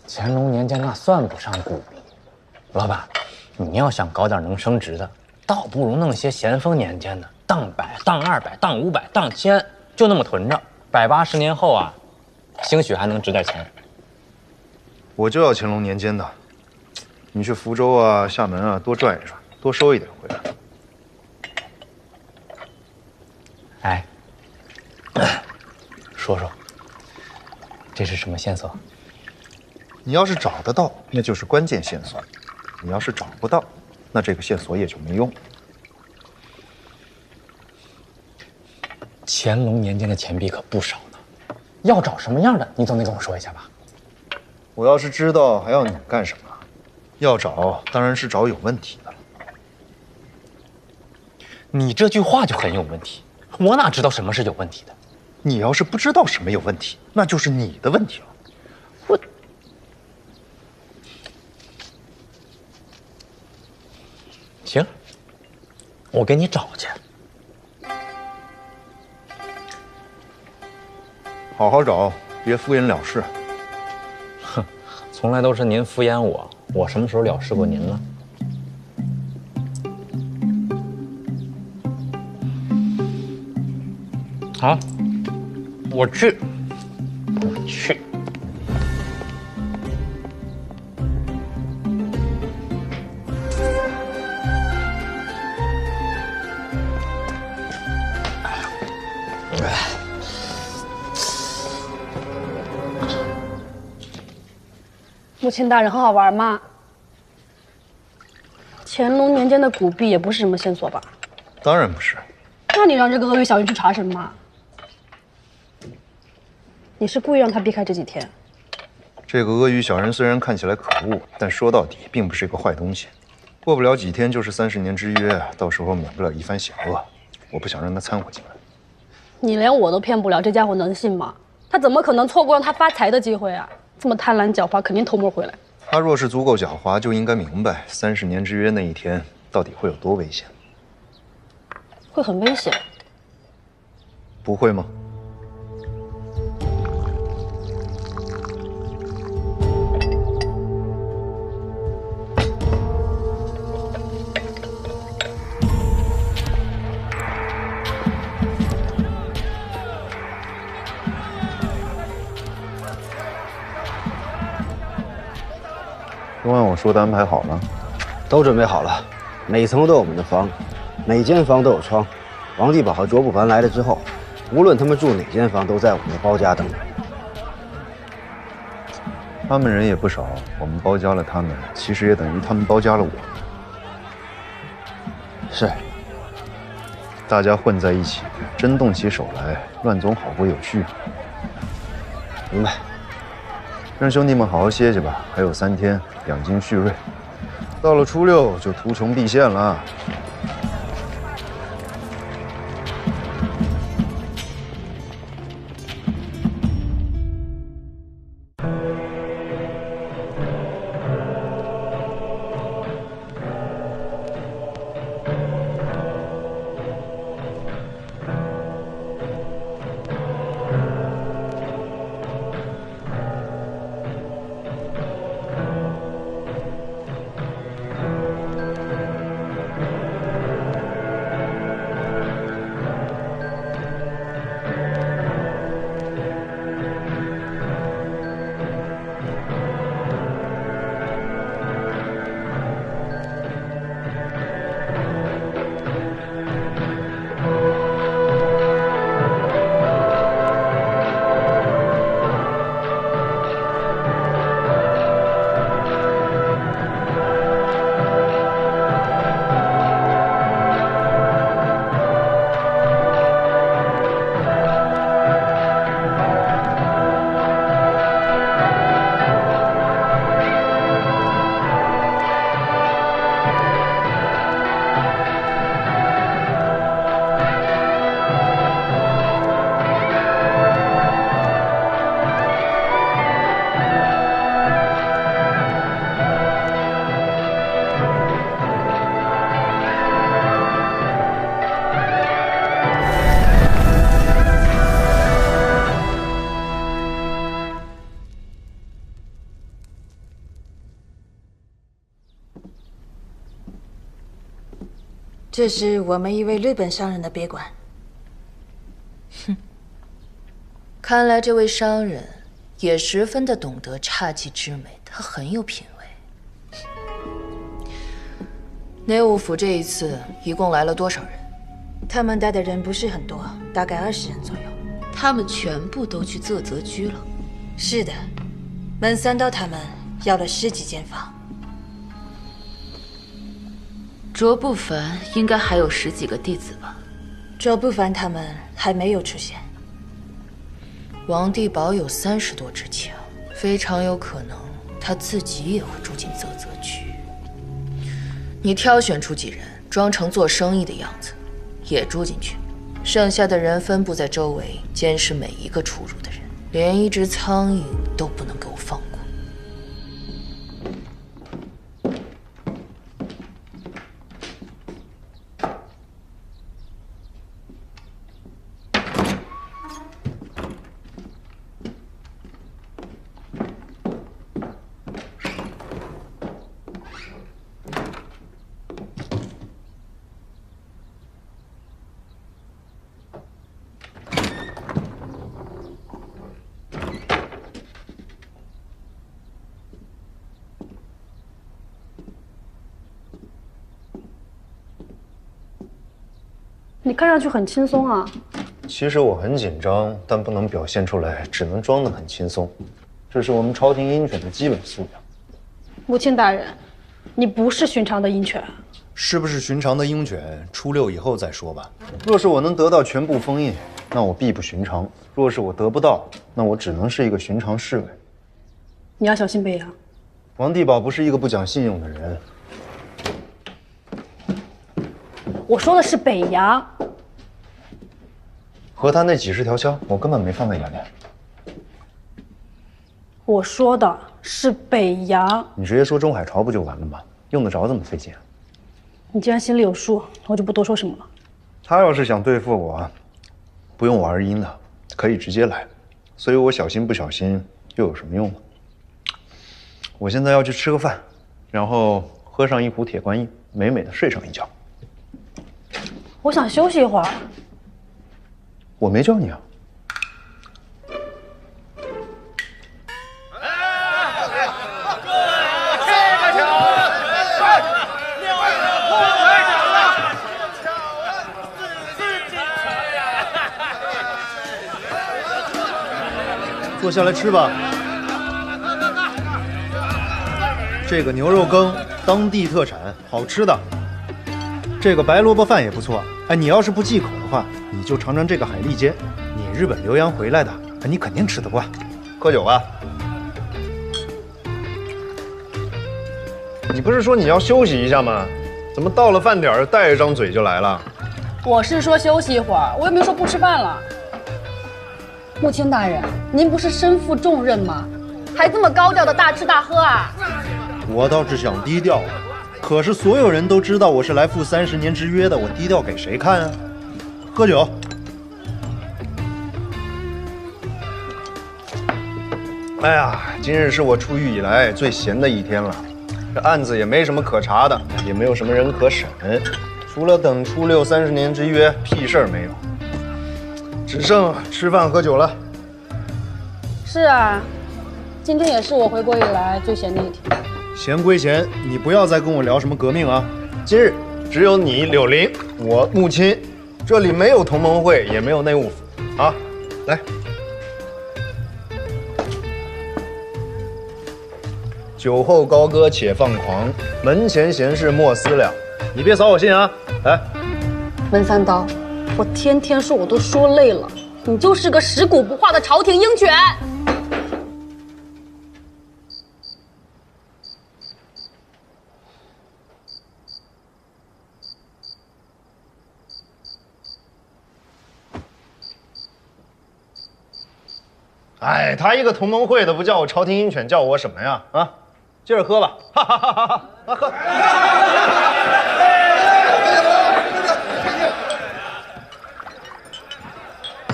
乾隆年间那算不上古币。老板，你要想搞点能升值的，倒不如弄些咸丰年间的，当100、当200、当500、当1000，就那么囤着，180年后啊，兴许还能值点钱。我就要乾隆年间的。你去福州啊、厦门啊多转一转，多收一点回来。哎，说说，这是什么线索？你要是找得到，那就是关键线索；你要是找不到，那这个线索也就没用。乾隆年间的钱币可不少呢，要找什么样的，你总得跟我说一下吧。我要是知道，还要你干什么？要找，当然是找有问题的。你这句话就很有问题，我哪知道什么是有问题的？你要是不知道什么有问题，那就是你的问题了。行，我给你找去。好好找，别敷衍了事。哼，从来都是您敷衍我，我什么时候了事过您了？好，我去。母亲大人，很好玩吗？乾隆年间的古币也不是什么线索吧？当然不是。那你让这个鳄鱼小人去查什么？你是故意让他避开这几天？这个鳄鱼小人虽然看起来可恶，但说到底并不是一个坏东西。过不了几天就是30年之约，到时候免不了一番险恶。我不想让他掺和进来。你连我都骗不了，这家伙能信吗？他怎么可能错过让他发财的机会啊？这么贪婪狡猾，肯定偷摸回来。他若是足够狡猾，就应该明白30年之约那一天到底会有多危险。会很危险？不会吗？昨晚我说的安排好了，都准备好了，每层都有我们的房，每间房都有窗。王地宝和卓不凡来了之后，无论他们住哪间房，都在我们的包家等着。他们人也不少，我们包夹了他们，其实也等于他们包夹了我。是，大家混在一起，真动起手来，乱总好不有序。明白。让兄弟们好好歇歇吧，还有3天养精蓄锐，到了初6就图穷匕现了。这是我们一位日本商人的别馆。哼，看来这位商人也十分的懂得侘寂之美，他很有品味。内务府这一次一共来了多少人？他们带的人不是很多，大概20人左右。他们全部都去泽泽居了？是的，门三刀他们要了10几间房。卓不凡应该还有10几个弟子吧？卓不凡他们还没有出现。王地宝有30多支枪，非常有可能他自己也会住进泽泽居。你挑选出几人，装成做生意的样子，也住进去。剩下的人分布在周围，监视每一个出入的人，连一只苍蝇都不能给我放过。你看上去很轻松啊。其实我很紧张，但不能表现出来，只能装得很轻松。这是我们朝廷鹰犬的基本素养。母亲大人，你不是寻常的鹰犬。是不是寻常的鹰犬，初6以后再说吧。若是我能得到全部封印，那我必不寻常；若是我得不到，那我只能是一个寻常侍卫。你要小心北洋。王地宝不是一个不讲信用的人。我说的是北洋。和他那几10条枪，我根本没放在眼里。我说的是北洋。你直接说中海潮不就完了吗？用得着这么费劲啊？你既然心里有数，我就不多说什么了。他要是想对付我，不用我二鹰的，可以直接来。所以我小心不小心又有什么用呢？我现在要去吃个饭，然后喝上一壶铁观音，美美的睡上一觉。我想休息一会儿。我没叫你啊。坐下来吃吧。这个牛肉羹当地特产，好吃的。这个白萝卜饭也不错。哎，你要是不忌口的话，你就尝尝这个海蛎煎。你日本留洋回来的，你肯定吃得惯。喝酒吧。你不是说你要休息一下吗？怎么到了饭点儿带一张嘴就来了？我是说休息一会儿，我又没说不吃饭了。母亲大人，您不是身负重任吗？还这么高调的大吃大喝啊？我倒是想低调，可是所有人都知道我是来赴30年之约的，我低调给谁看啊？喝酒。哎呀，今日是我出狱以来最闲的一天了，这案子也没什么可查的，也没有什么人可审，除了等初6 30年之约，屁事儿没有。只剩吃饭喝酒了。是啊，今天也是我回国以来最闲的一天。闲归闲，你不要再跟我聊什么革命啊！今日只有你柳林，我穆亲，这里没有同盟会，也没有内务府啊！来，酒后高歌且放狂，门前闲事莫思量。你别扫我兴啊！来，文三刀，我天天说我都说累了，你就是个食古不化的朝廷鹰犬。哎，他一个同盟会的，不叫我朝廷鹰犬，叫我什么呀？啊，接着喝吧，哈哈哈哈哈！啊，喝。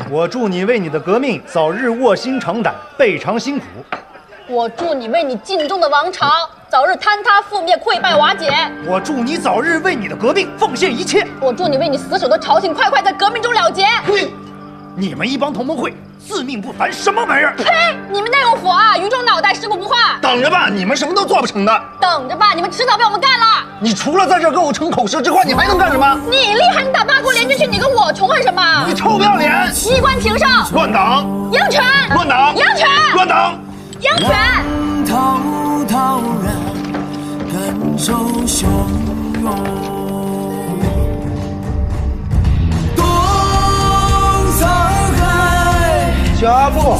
我祝你为你的革命早日卧薪尝胆，倍尝辛苦。我祝你为你尽忠的王朝早日坍塌覆灭，溃败瓦解。我祝你早日为你的革命奉献一切。我祝你为你死守的朝廷快快在革命中了结。你们一帮同盟会自命不凡，什么玩意儿？呸！你们内务府啊，鱼中脑袋，尸骨不化。等着吧，你们什么都做不成的。等着吧，你们迟早被我们干了。你除了在这跟我逞口舌之外，你还能干什么？你厉害，你打八国联军去，你跟我穷恨什么？你臭不要脸！衣冠庭上，乱党！鹰犬！乱党！鹰犬！乱党！鹰犬！滔然，感受汹涌。加步。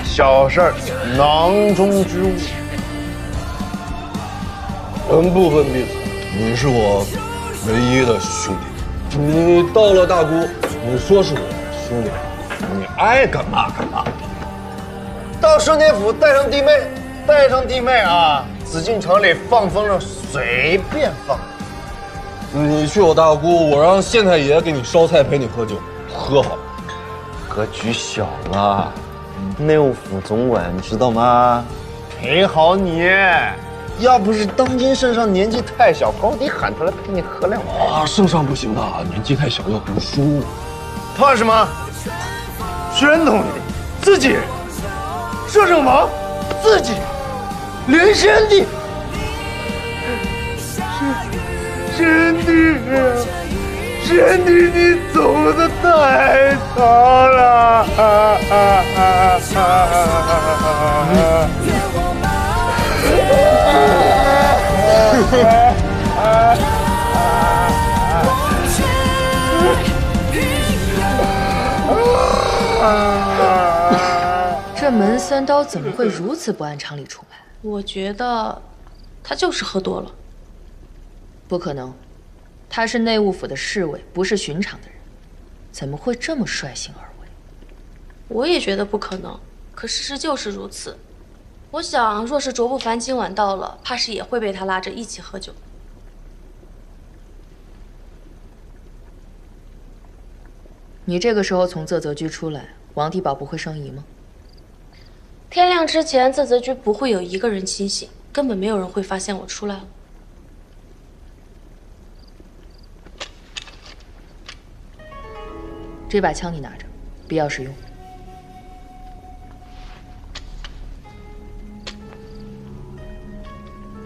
小事儿，囊中之物。人不分彼此，你是我唯一的兄弟。你到了大姑，你说是我兄弟，你爱干嘛干嘛。到顺天府带上弟妹啊！紫禁城里放风筝随便放。你去我大姑，我让县太爷给你烧菜陪你喝酒，喝好。格局小了，内务府总管你知道吗？陪好你。要不是当今圣上年纪太小，高低喊他来陪你喝两杯。啊，圣上不行的，年纪太小要读书。怕什么？宣统帝自己，摄政王自己。连先帝，先帝，你走得太早了。这门三刀怎么会如此不按常理出牌？我觉得他就是喝多了。不可能，他是内务府的侍卫，不是寻常的人，怎么会这么率性而为？我也觉得不可能，可事实就是如此。我想，若是卓不凡今晚到了，怕是也会被他拉着一起喝酒。你这个时候从啧啧居出来，王地保不会生疑吗？天亮之前，啧啧居不会有一个人清醒，根本没有人会发现我出来了。这把枪你拿着，必要时用。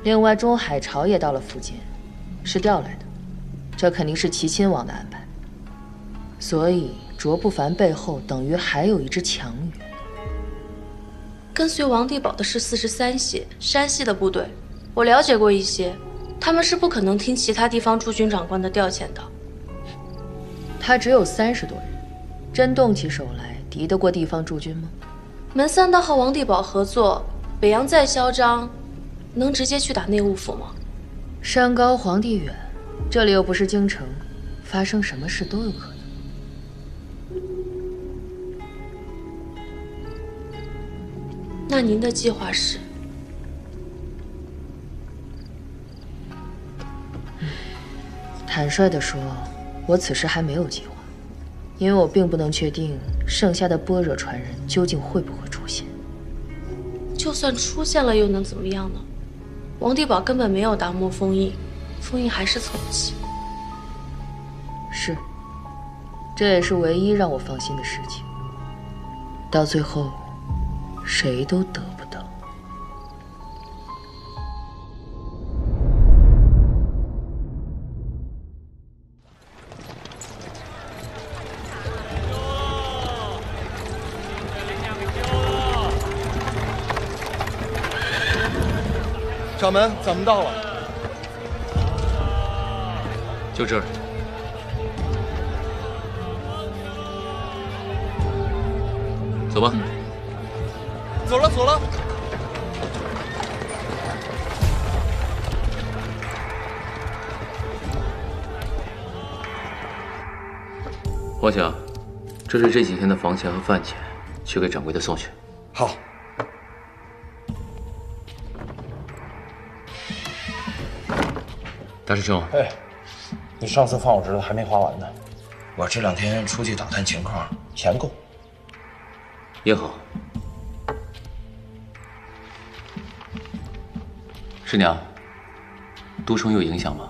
另外，中海潮也到了福建，是调来的，这肯定是齐亲王的安排。所以，卓不凡背后等于还有一支强援。跟随王地保的是43系山西的部队，我了解过一些，他们是不可能听其他地方驻军长官的调遣的。他只有30多人，真动起手来，敌得过地方驻军吗？门三刀和王地保合作，北洋再嚣张，能直接去打内务府吗？山高皇帝远，这里又不是京城，发生什么事都有可能。那您的计划是？坦率地说，我此时还没有计划，因为我并不能确定剩下的般若传人究竟会不会出现。就算出现了，又能怎么样呢？王地保根本没有打没封印，封印还是凑不齐。是，这也是唯一让我放心的事情。到最后，谁都得不到。掌门，咱们到了。就这儿。走吧。走了，走了。王强，这是这几天的房钱和饭钱，去给掌柜的送去。好。大师兄，你上次放我侄子还没花完呢，我这2天出去打探情况，钱够。也好。师娘，毒虫有影响吗？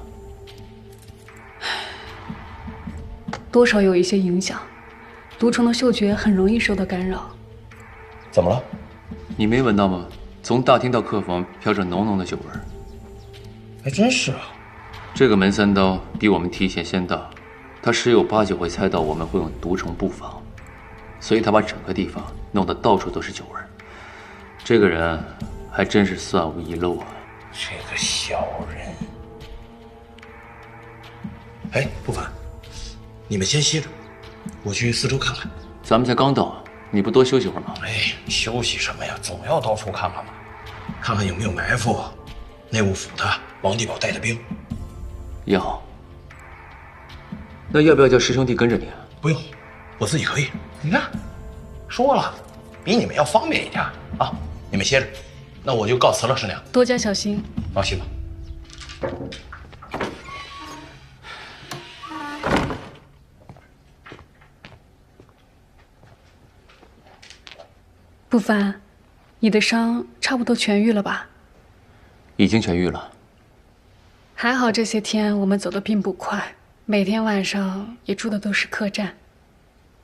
多少有一些影响，毒虫的嗅觉很容易受到干扰。怎么了？你没闻到吗？从大厅到客房飘着浓浓的酒味儿。还真是啊。这个门三刀比我们提前先到，他10有8九会猜到我们会用毒虫布防，所以他把整个地方弄得到处都是酒味儿。这个人还真是算无一漏啊！这个小人。哎，不凡，你们先歇着，我去四周看看。咱们才刚到，你不多休息会儿吗？哎，休息什么呀？总要到处看看嘛，看看有没有埋伏内务府的王地保带的兵。也好。那要不要叫师兄弟跟着你啊？不用，我自己可以。你看，说了，比你们要方便一点啊。你们歇着，那我就告辞了，师娘。多加小心。放心吧。不凡，你的伤差不多痊愈了吧？已经痊愈了。还好这些天我们走得并不快，每天晚上也住的都是客栈，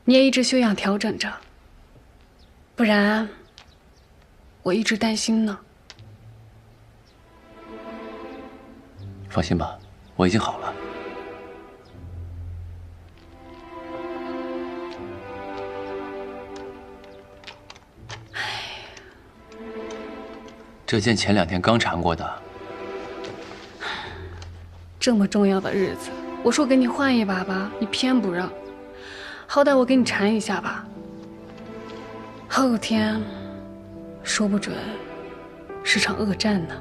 你也一直休养调整着，不然我一直担心呢。放心吧，我已经好了。这件前2天刚缠过的。这么重要的日子，我说给你换一把吧，你偏不让。好歹我给你缠一下吧。后天，说不准是场恶战呢。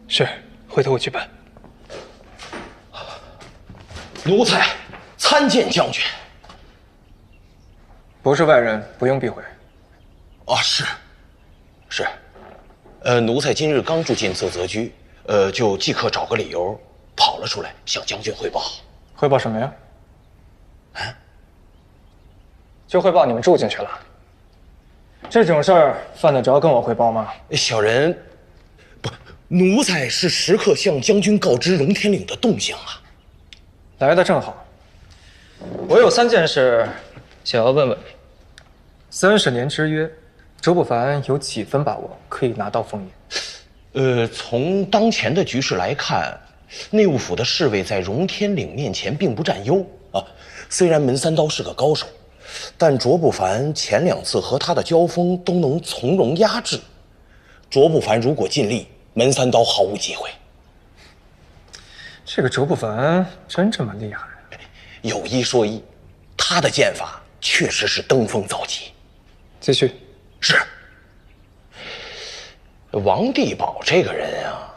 是，回头我去办。奴才参见将军。不是外人，不用避讳。啊，是。奴才今日刚住进啧居，就即刻找个理由跑了出来，向将军汇报。汇报什么呀？就汇报你们住进去了。这种事儿犯得着跟我汇报吗？小人，奴才是时刻向将军告知荣天岭的动向啊。来的正好，我有3件事想要问问你。30年之约。周不凡有几分把握可以拿到封印？从当前的局势来看，内务府的侍卫在荣天岭面前并不占优啊。虽然门三刀是个高手，但卓不凡前2次和他的交锋都能从容压制。卓不凡如果尽力，门三刀毫无机会。这个卓不凡真这么厉害？有一说一，他的剑法确实是登峰造极。继续。是。王地保这个人啊，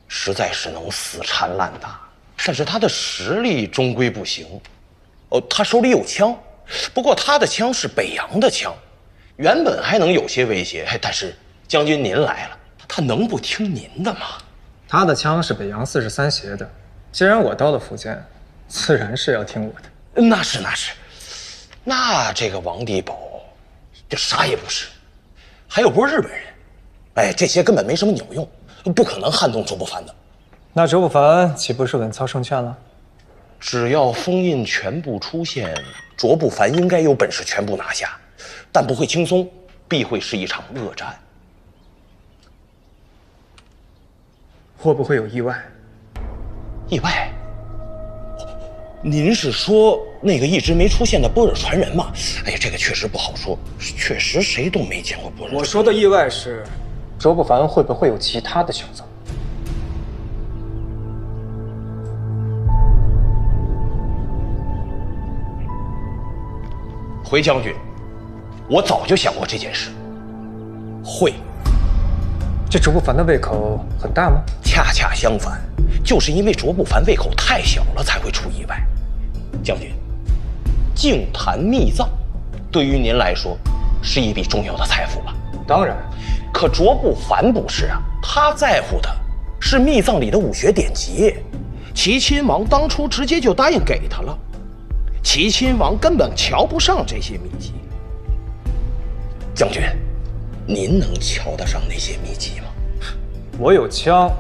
实在是能死缠烂打，但是他的实力终归不行。他手里有枪，不过他的枪是北洋的枪，原本还能有些威胁，但是将军您来了，他能不听您的吗？他的枪是北洋43协的，既然我到了福建，自然是要听我的。那是，那这个王地保就啥也不是，还有波日本人，这些根本没什么鸟用，不可能撼动卓不凡的。那卓不凡岂不是稳操胜券了？只要封印全部出现，卓不凡应该有本事全部拿下，但不会轻松，必会是一场恶战。会不会有意外？意外？您是说那个一直没出现的波尔传人吗？这个确实不好说，确实谁都没见过波尔。我说的意外是，卓不凡会不会有其他的选择？回将军，我早就想过这件事。会。这卓不凡的胃口很大吗？恰恰相反，就是因为卓不凡胃口太小了，才会出意外。将军，净坛秘藏，对于您来说是一笔重要的财富吧？当然。可卓不凡不是啊，他在乎的是秘藏里的武学典籍。齐亲王当初直接就答应给他了。齐亲王根本瞧不上这些秘籍。将军，您能瞧得上那些秘籍吗？我有枪，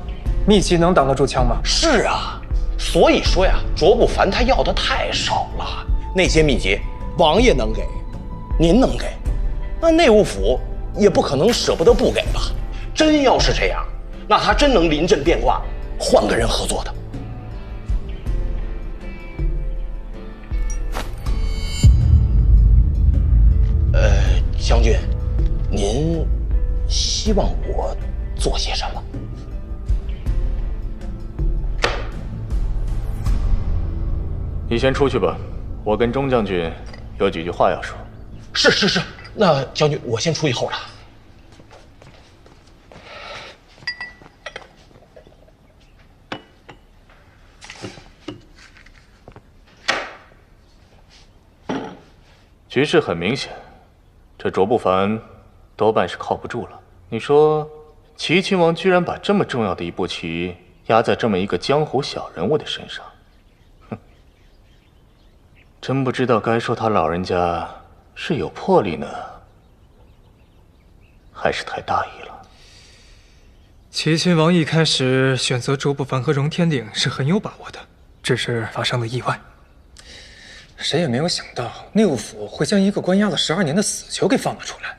秘籍能挡得住枪吗？是啊，所以说呀，卓不凡他要的太少了。那些秘籍，王爷能给，您能给，那内务府也不可能舍不得不给吧？真要是这样，那他真能临阵变卦，换个人合作的。将军，您希望我做些什么？你先出去吧，我跟钟将军有几句话要说。是，那将军，我先出去候着。局势很明显，这卓不凡多半是靠不住了。你说，齐亲王居然把这么重要的一步棋压在这么一个江湖小人物的身上，哼，真不知道该说他老人家是有魄力呢，还是太大意了。齐亲王一开始选择卓不凡和荣天鼎是很有把握的，只是发生了意外。谁也没有想到内务府会将一个关押了12年的死囚给放了出来，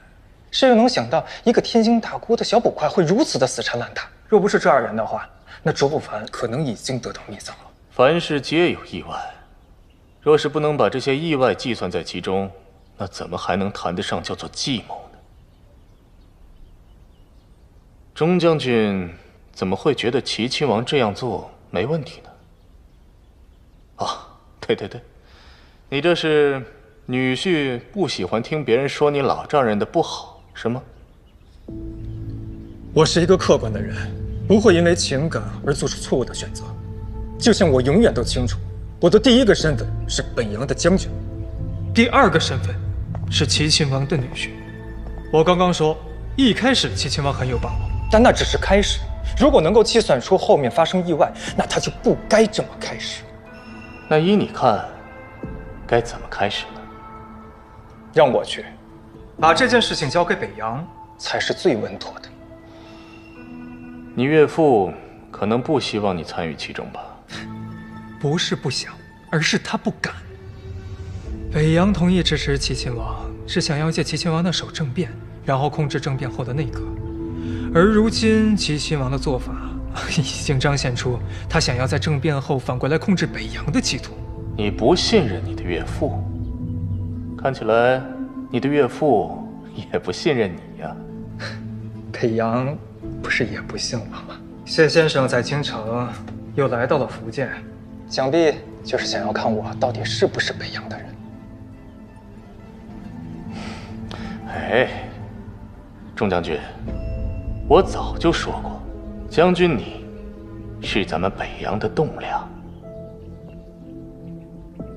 谁又能想到一个天津大姑的小捕快会如此的死缠烂打？若不是这二人的话，那卓不凡可能已经得到秘藏了。凡事皆有意外，若是不能把这些意外计算在其中，那怎么还能谈得上叫做计谋呢？钟将军怎么会觉得齐亲王这样做没问题呢？对，你这是女婿不喜欢听别人说你老丈人的不好，是吗？我是一个客观的人，不会因为情感而做出错误的选择。就像我永远都清楚，我的第一个身份是本阳的将军，第二个身份是齐亲王的女婿。我刚刚说，一开始齐亲王很有把握，但那只是开始。如果能够计算出后面发生意外，那他就不该这么开始。那依你看，该怎么开始呢？让我去，把这件事情交给北阳，才是最稳妥的。你岳父可能不希望你参与其中吧？不是不想，而是他不敢。北阳同意支持齐亲王，是想要借齐亲王的手政变，然后控制政变后的内阁。而如今齐亲王的做法已经彰显出他想要在政变后反过来控制北阳的企图。你不信任你的岳父，看起来你的岳父也不信任你呀。北阳不是也不姓王吗？谢先生在京城又来到了福建，想必就是想要看我到底是不是北阳的人。钟将军，我早就说过，将军你是咱们北阳的栋梁。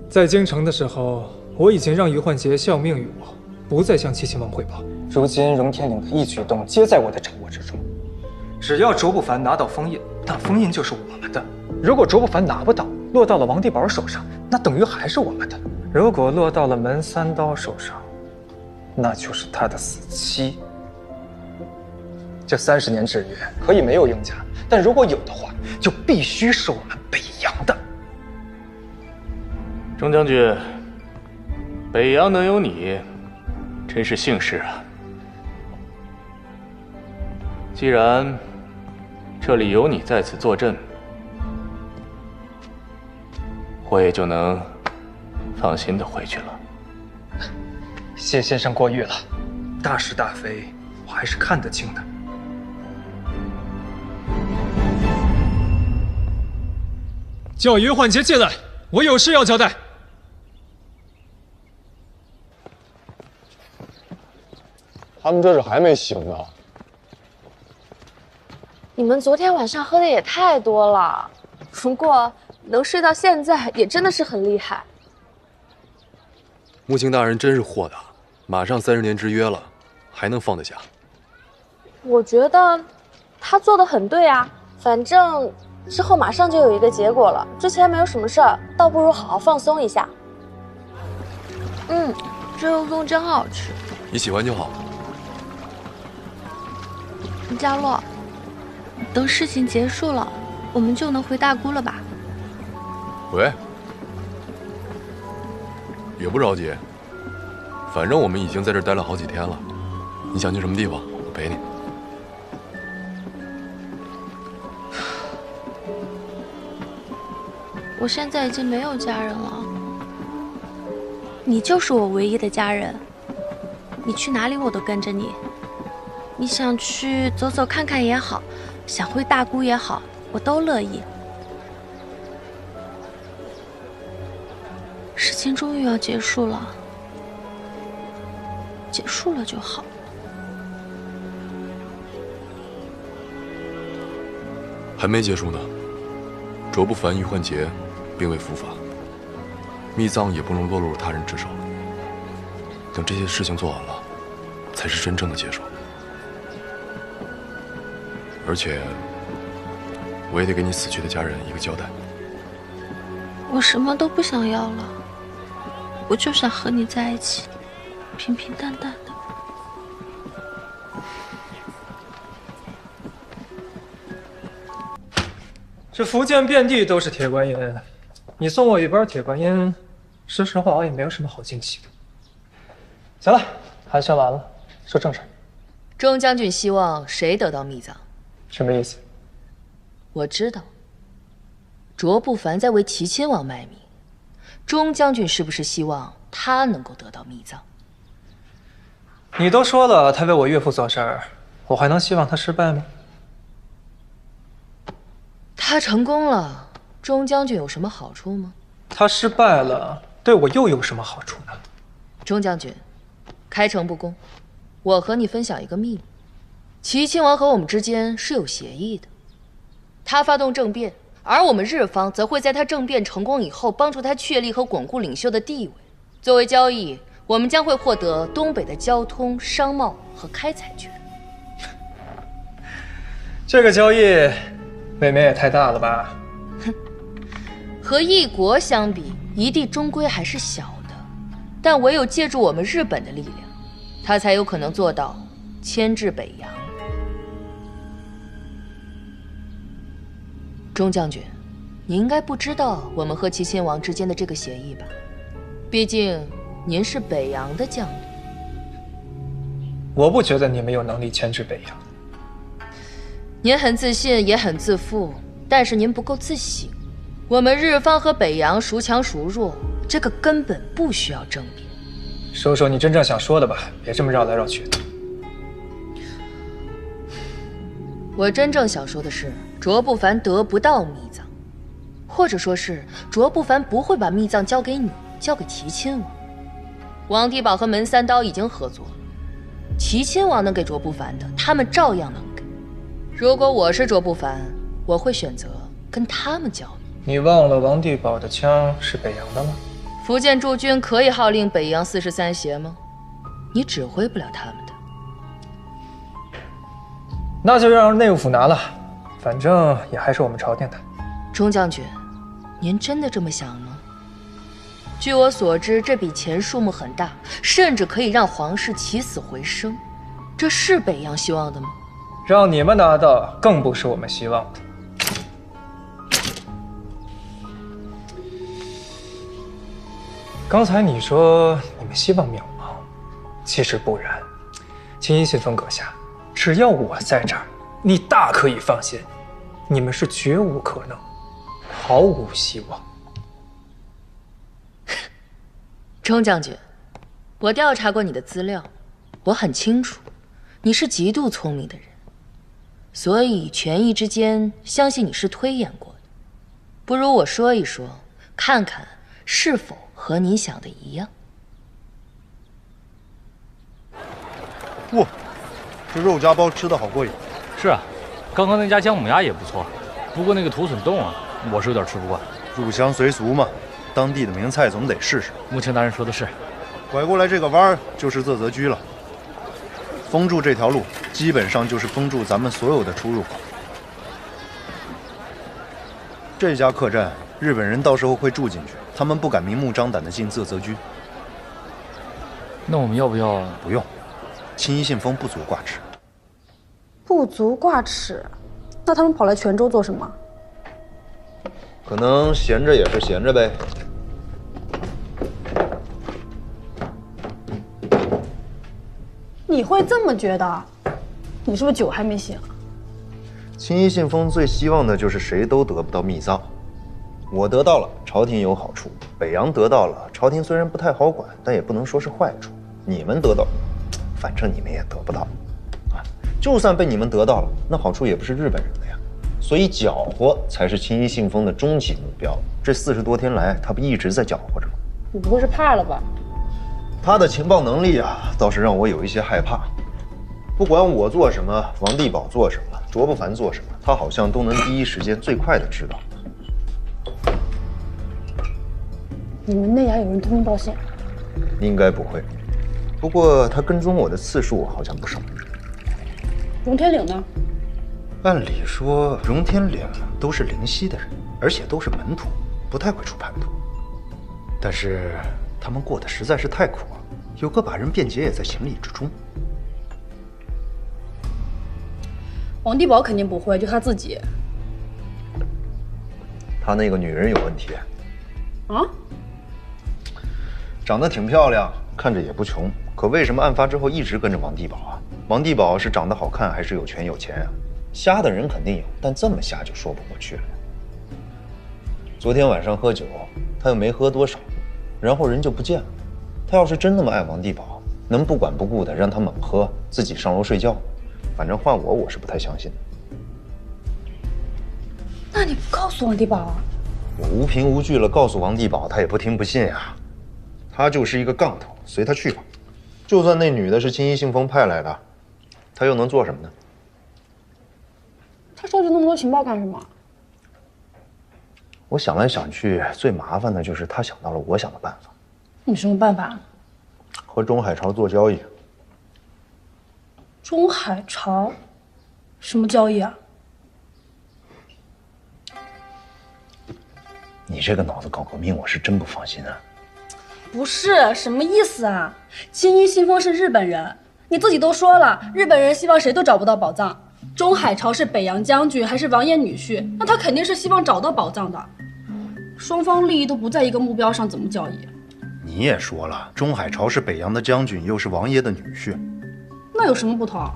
在京城的时候，我已经让于焕杰效命于我，不再向齐亲王汇报。如今荣天岭的一举动皆在我的掌握之中。只要卓不凡拿到封印，那封印就是我们的；如果卓不凡拿不到，落到了王地宝手上，那等于还是我们的；如果落到了门三刀手上，那就是他的死期。这30年之约可以没有赢家，但如果有的话，就必须是我们北阳的。钟将军，北阳能有你，真是幸事啊！既然这里有你在此坐镇，我也就能放心的回去了。谢先生过誉了，大是大非我还是看得清的。叫于焕杰进来，我有事要交代。他们这是还没醒呢。你们昨天晚上喝的也太多了，不过能睡到现在也真的是很厉害。穆青大人真是豁达，马上30年之约了，还能放得下？我觉得他做的很对啊，反正之后马上就有一个结果了。之前没有什么事儿，倒不如好好放松一下。这肉松真好吃。你喜欢就好。佳洛，等事情结束了，我们就能回大姑了吧？喂，也不着急，反正我们已经在这儿待了好几天了。你想去什么地方，我陪你。我现在已经没有家人了，你就是我唯一的家人。你去哪里我都跟着你。你想去走走看看也好，想回大姑也好，我都乐意。事情终于要结束了，结束了就好。还没结束呢。卓不凡、于焕杰并未伏法，密葬也不能落入他人之手。等这些事情做完了，才是真正的结束。而且，我也得给你死去的家人一个交代。我什么都不想要了，我就想和你在一起，平平淡淡的。这福建遍地都是铁观音，你送我一包铁观音，说实话我也没有什么好惊喜的。行了，寒暄完了，说正事。钟将军希望谁得到密葬？什么意思？我知道，卓不凡在为齐亲王卖命，钟将军是不是希望他能够得到密葬？你都说了他为我岳父做事儿，我还能希望他失败吗？他成功了，钟将军有什么好处吗？他失败了，对我又有什么好处呢？钟将军，开诚布公，我和你分享一个秘密。齐亲王和我们之间是有协议的，他发动政变，而我们日方则会在他政变成功以后帮助他确立和巩固领袖的地位。作为交易，我们将会获得东北的交通、商贸和开采权。这个交易未免也太大了吧？哼，和一国相比，一地终归还是小的，但唯有借助我们日本的力量，他才有可能做到牵制北洋。钟将军，你应该不知道我们和齐亲王之间的这个协议吧？毕竟您是北洋的将领。我不觉得你们有能力牵制北洋。您很自信，也很自负，但是您不够自省。我们日方和北洋孰强孰弱，这个根本不需要争辩。说说你真正想说的吧，别这么绕来绕去的。我真正想说的是，卓不凡得不到密葬，或者说是卓不凡不会把密葬交给你，交给齐亲王。王地宝和门三刀已经合作了，齐亲王能给卓不凡的，他们照样能给。如果我是卓不凡，我会选择跟他们交易。你忘了王地宝的枪是北洋的吗？福建驻军可以号令北洋43协吗？你指挥不了他们的。那就让内务府拿了，反正也还是我们朝廷的。钟将军，您真的这么想吗？据我所知，这笔钱数目很大，甚至可以让皇室起死回生。这是北洋希望的吗？让你们拿到，更不是我们希望的。刚才你说你们希望渺茫，其实不然。请信封阁下，只要我在这儿，你大可以放心，你们是绝无可能，毫无希望。钟将军，我调查过你的资料，我很清楚，你是极度聪明的人，所以权宜之间，相信你是推演过的。不如我说一说，看看是否和你想的一样。哇，这肉夹包吃的好过瘾。是啊，刚刚那家姜母鸭也不错，不过那个土笋冻啊，我是有点吃不惯。入乡随俗嘛，当地的名菜总得试试。穆青大人说的是。拐过来这个弯儿就是啧泽居了。封住这条路，基本上就是封住咱们所有的出入口。这家客栈，日本人到时候会住进去，他们不敢明目张胆地进泽泽居。那我们要不要？不用，青衣信封不足挂齿。不足挂齿，那他们跑来泉州做什么？可能闲着也是闲着呗。你会这么觉得？你是不是酒还没醒？青衣信封最希望的就是谁都得不到密藏。我得到了，朝廷有好处；北洋得到了，朝廷虽然不太好管，但也不能说是坏处。你们得到，反正你们也得不到。啊，就算被你们得到了，那好处也不是日本人的呀。所以搅和才是青衣信封的终极目标。这40多天来，他不一直在搅和着吗？你不会是怕了吧？他的情报能力啊，倒是让我有一些害怕。不管我做什么，王地保做什么，卓不凡做什么，他好像都能第一时间最快的知道。你们内衙有人通风报信？应该不会。不过他跟踪我的次数好像不少。荣天岭呢？按理说，荣天岭都是灵溪的人，而且都是门徒，不太会出叛徒。但是他们过得实在是太苦了，有个把人变节也在情理之中。王地保肯定不会，就他自己。他那个女人有问题。啊？长得挺漂亮，看着也不穷，可为什么案发之后一直跟着王地保啊？王地保是长得好看还是有权有钱啊？瞎的人肯定有，但这么瞎就说不过去了。昨天晚上喝酒，他又没喝多少，然后人就不见了。他要是真那么爱王地保，能不管不顾的让他猛喝，自己上楼睡觉？反正换我是不太相信的。那你不告诉王地保啊？我无凭无据了，告诉王地保，他也不听不信啊。他就是一个杠头，随他去吧。就算那女的是青衣信封派来的，他又能做什么呢？他收集那么多情报干什么？我想来想去，最麻烦的就是他想到了我想的办法。你什么办法？和中海潮做交易。中海潮？什么交易啊？你这个脑子搞革命，我是真不放心啊。不是，什么意思啊？青衣信封是日本人，你自己都说了，日本人希望谁都找不到宝藏。中海潮是北洋将军还是王爷女婿，那他肯定是希望找到宝藏的。双方利益都不在一个目标上，怎么交易？你也说了，中海潮是北洋的将军，又是王爷的女婿，那有什么不同？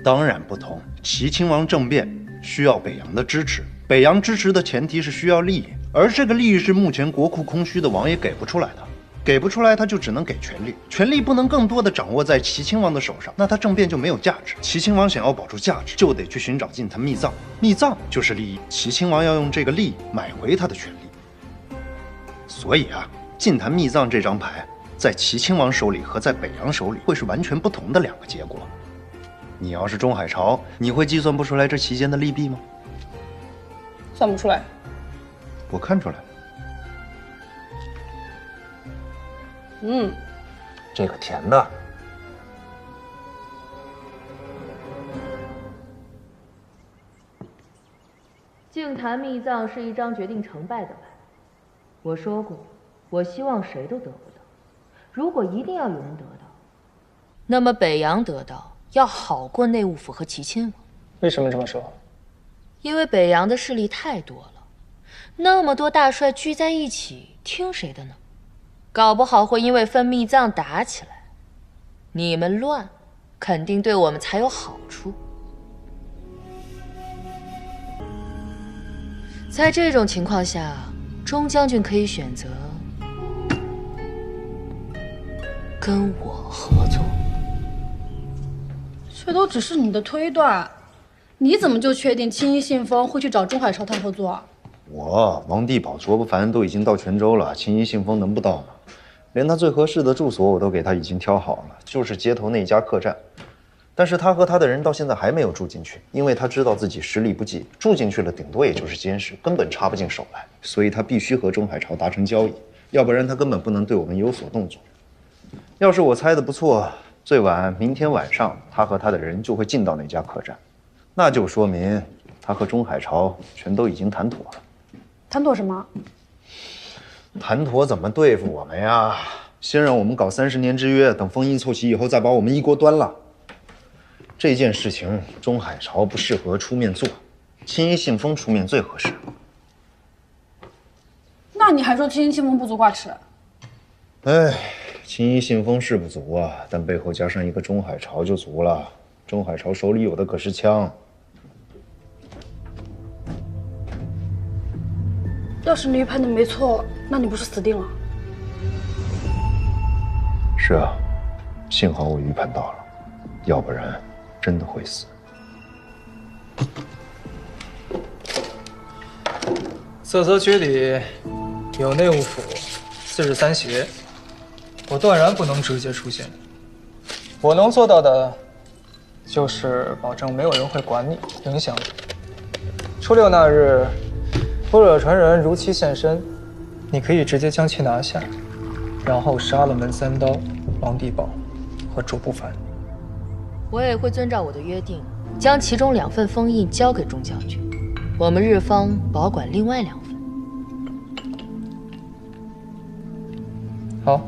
当然不同。齐亲王政变需要北洋的支持，北洋支持的前提是需要利益，而这个利益是目前国库空虚的王爷给不出来的。给不出来，他就只能给权力，权力不能更多的掌握在齐亲王的手上，那他政变就没有价值。齐亲王想要保住价值，就得去寻找禁坛密藏，密藏就是利益，齐亲王要用这个利益买回他的权利。所以啊，禁坛密藏这张牌，在齐亲王手里和在北洋手里会是完全不同的两个结果。你要是中海潮，你会计算不出来这期间的利弊吗？算不出来。我看出来了。这个甜的。净坛密藏是一张决定成败的牌。我说过，我希望谁都得不到。如果一定要有人得到，那么北洋得到要好过内务府和齐亲王。为什么这么说？因为北洋的势力太多了，那么多大帅聚在一起，听谁的呢？搞不好会因为分密藏打起来。你们乱，肯定对我们才有好处。在这种情况下，钟将军可以选择跟我合作。这都只是你的推断，你怎么就确定青衣信封会去找中海潮谈合作？我王地保、卓不凡都已经到泉州了，青衣信封能不到吗？连他最合适的住所我都给他已经挑好了，就是街头那家客栈。但是他和他的人到现在还没有住进去，因为他知道自己实力不济，住进去了顶多也就是监视，根本插不进手来，所以他必须和中海潮达成交易，要不然他根本不能对我们有所动作。要是我猜的不错，最晚明天晚上他和他的人就会进到那家客栈，那就说明他和中海潮全都已经谈妥了。谈妥什么？谈妥怎么对付我们呀？先让我们搞30年之约，等封印凑齐以后再把我们一锅端了。这件事情，中海朝不适合出面做，青衣信封出面最合适。那你还说青衣信封不足挂齿？哎，青衣信封是不足啊，但背后加上一个中海朝就足了。中海朝手里有的可是枪。要是你预判的没错，那你不是死定了？是啊，幸好我预判到了，要不然真的会死。色泽区里有内务府、43协，我断然不能直接出现。我能做到的，就是保证没有人会管你、影响你。初6那日，般若传人如期现身，你可以直接将其拿下，然后杀了门三刀、王地宝和卓不凡。我也会遵照我的约定，将其中2份封印交给钟将军，我们日方保管另外2份。好，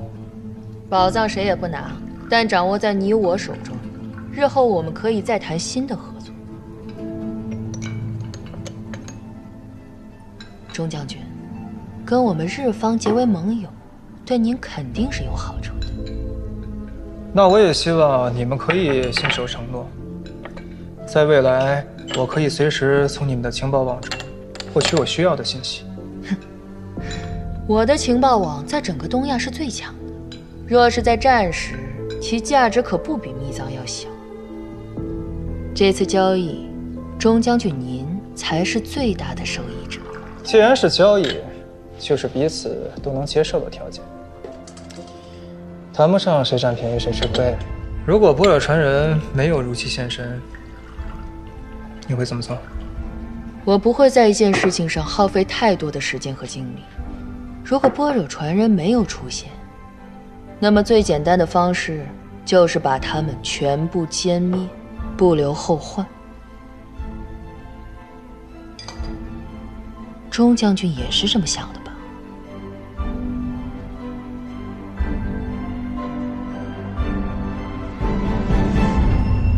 宝藏谁也不拿，但掌握在你我手中。日后我们可以再谈新的合作。钟将军，跟我们日方结为盟友，对您肯定是有好处的。那我也希望你们可以信守承诺，在未来，我可以随时从你们的情报网中获取我需要的信息。我的情报网在整个东亚是最强的，若是在战时，其价值可不比密藏要小。这次交易，钟将军您才是最大的受益者。既然是交易，就是彼此都能接受的条件，谈不上谁占便宜谁吃亏。如果般若传人没有如期现身，你会怎么做？我不会在一件事情上耗费太多的时间和精力。如果般若传人没有出现，那么最简单的方式就是把他们全部歼灭，不留后患。钟将军也是这么想的吗？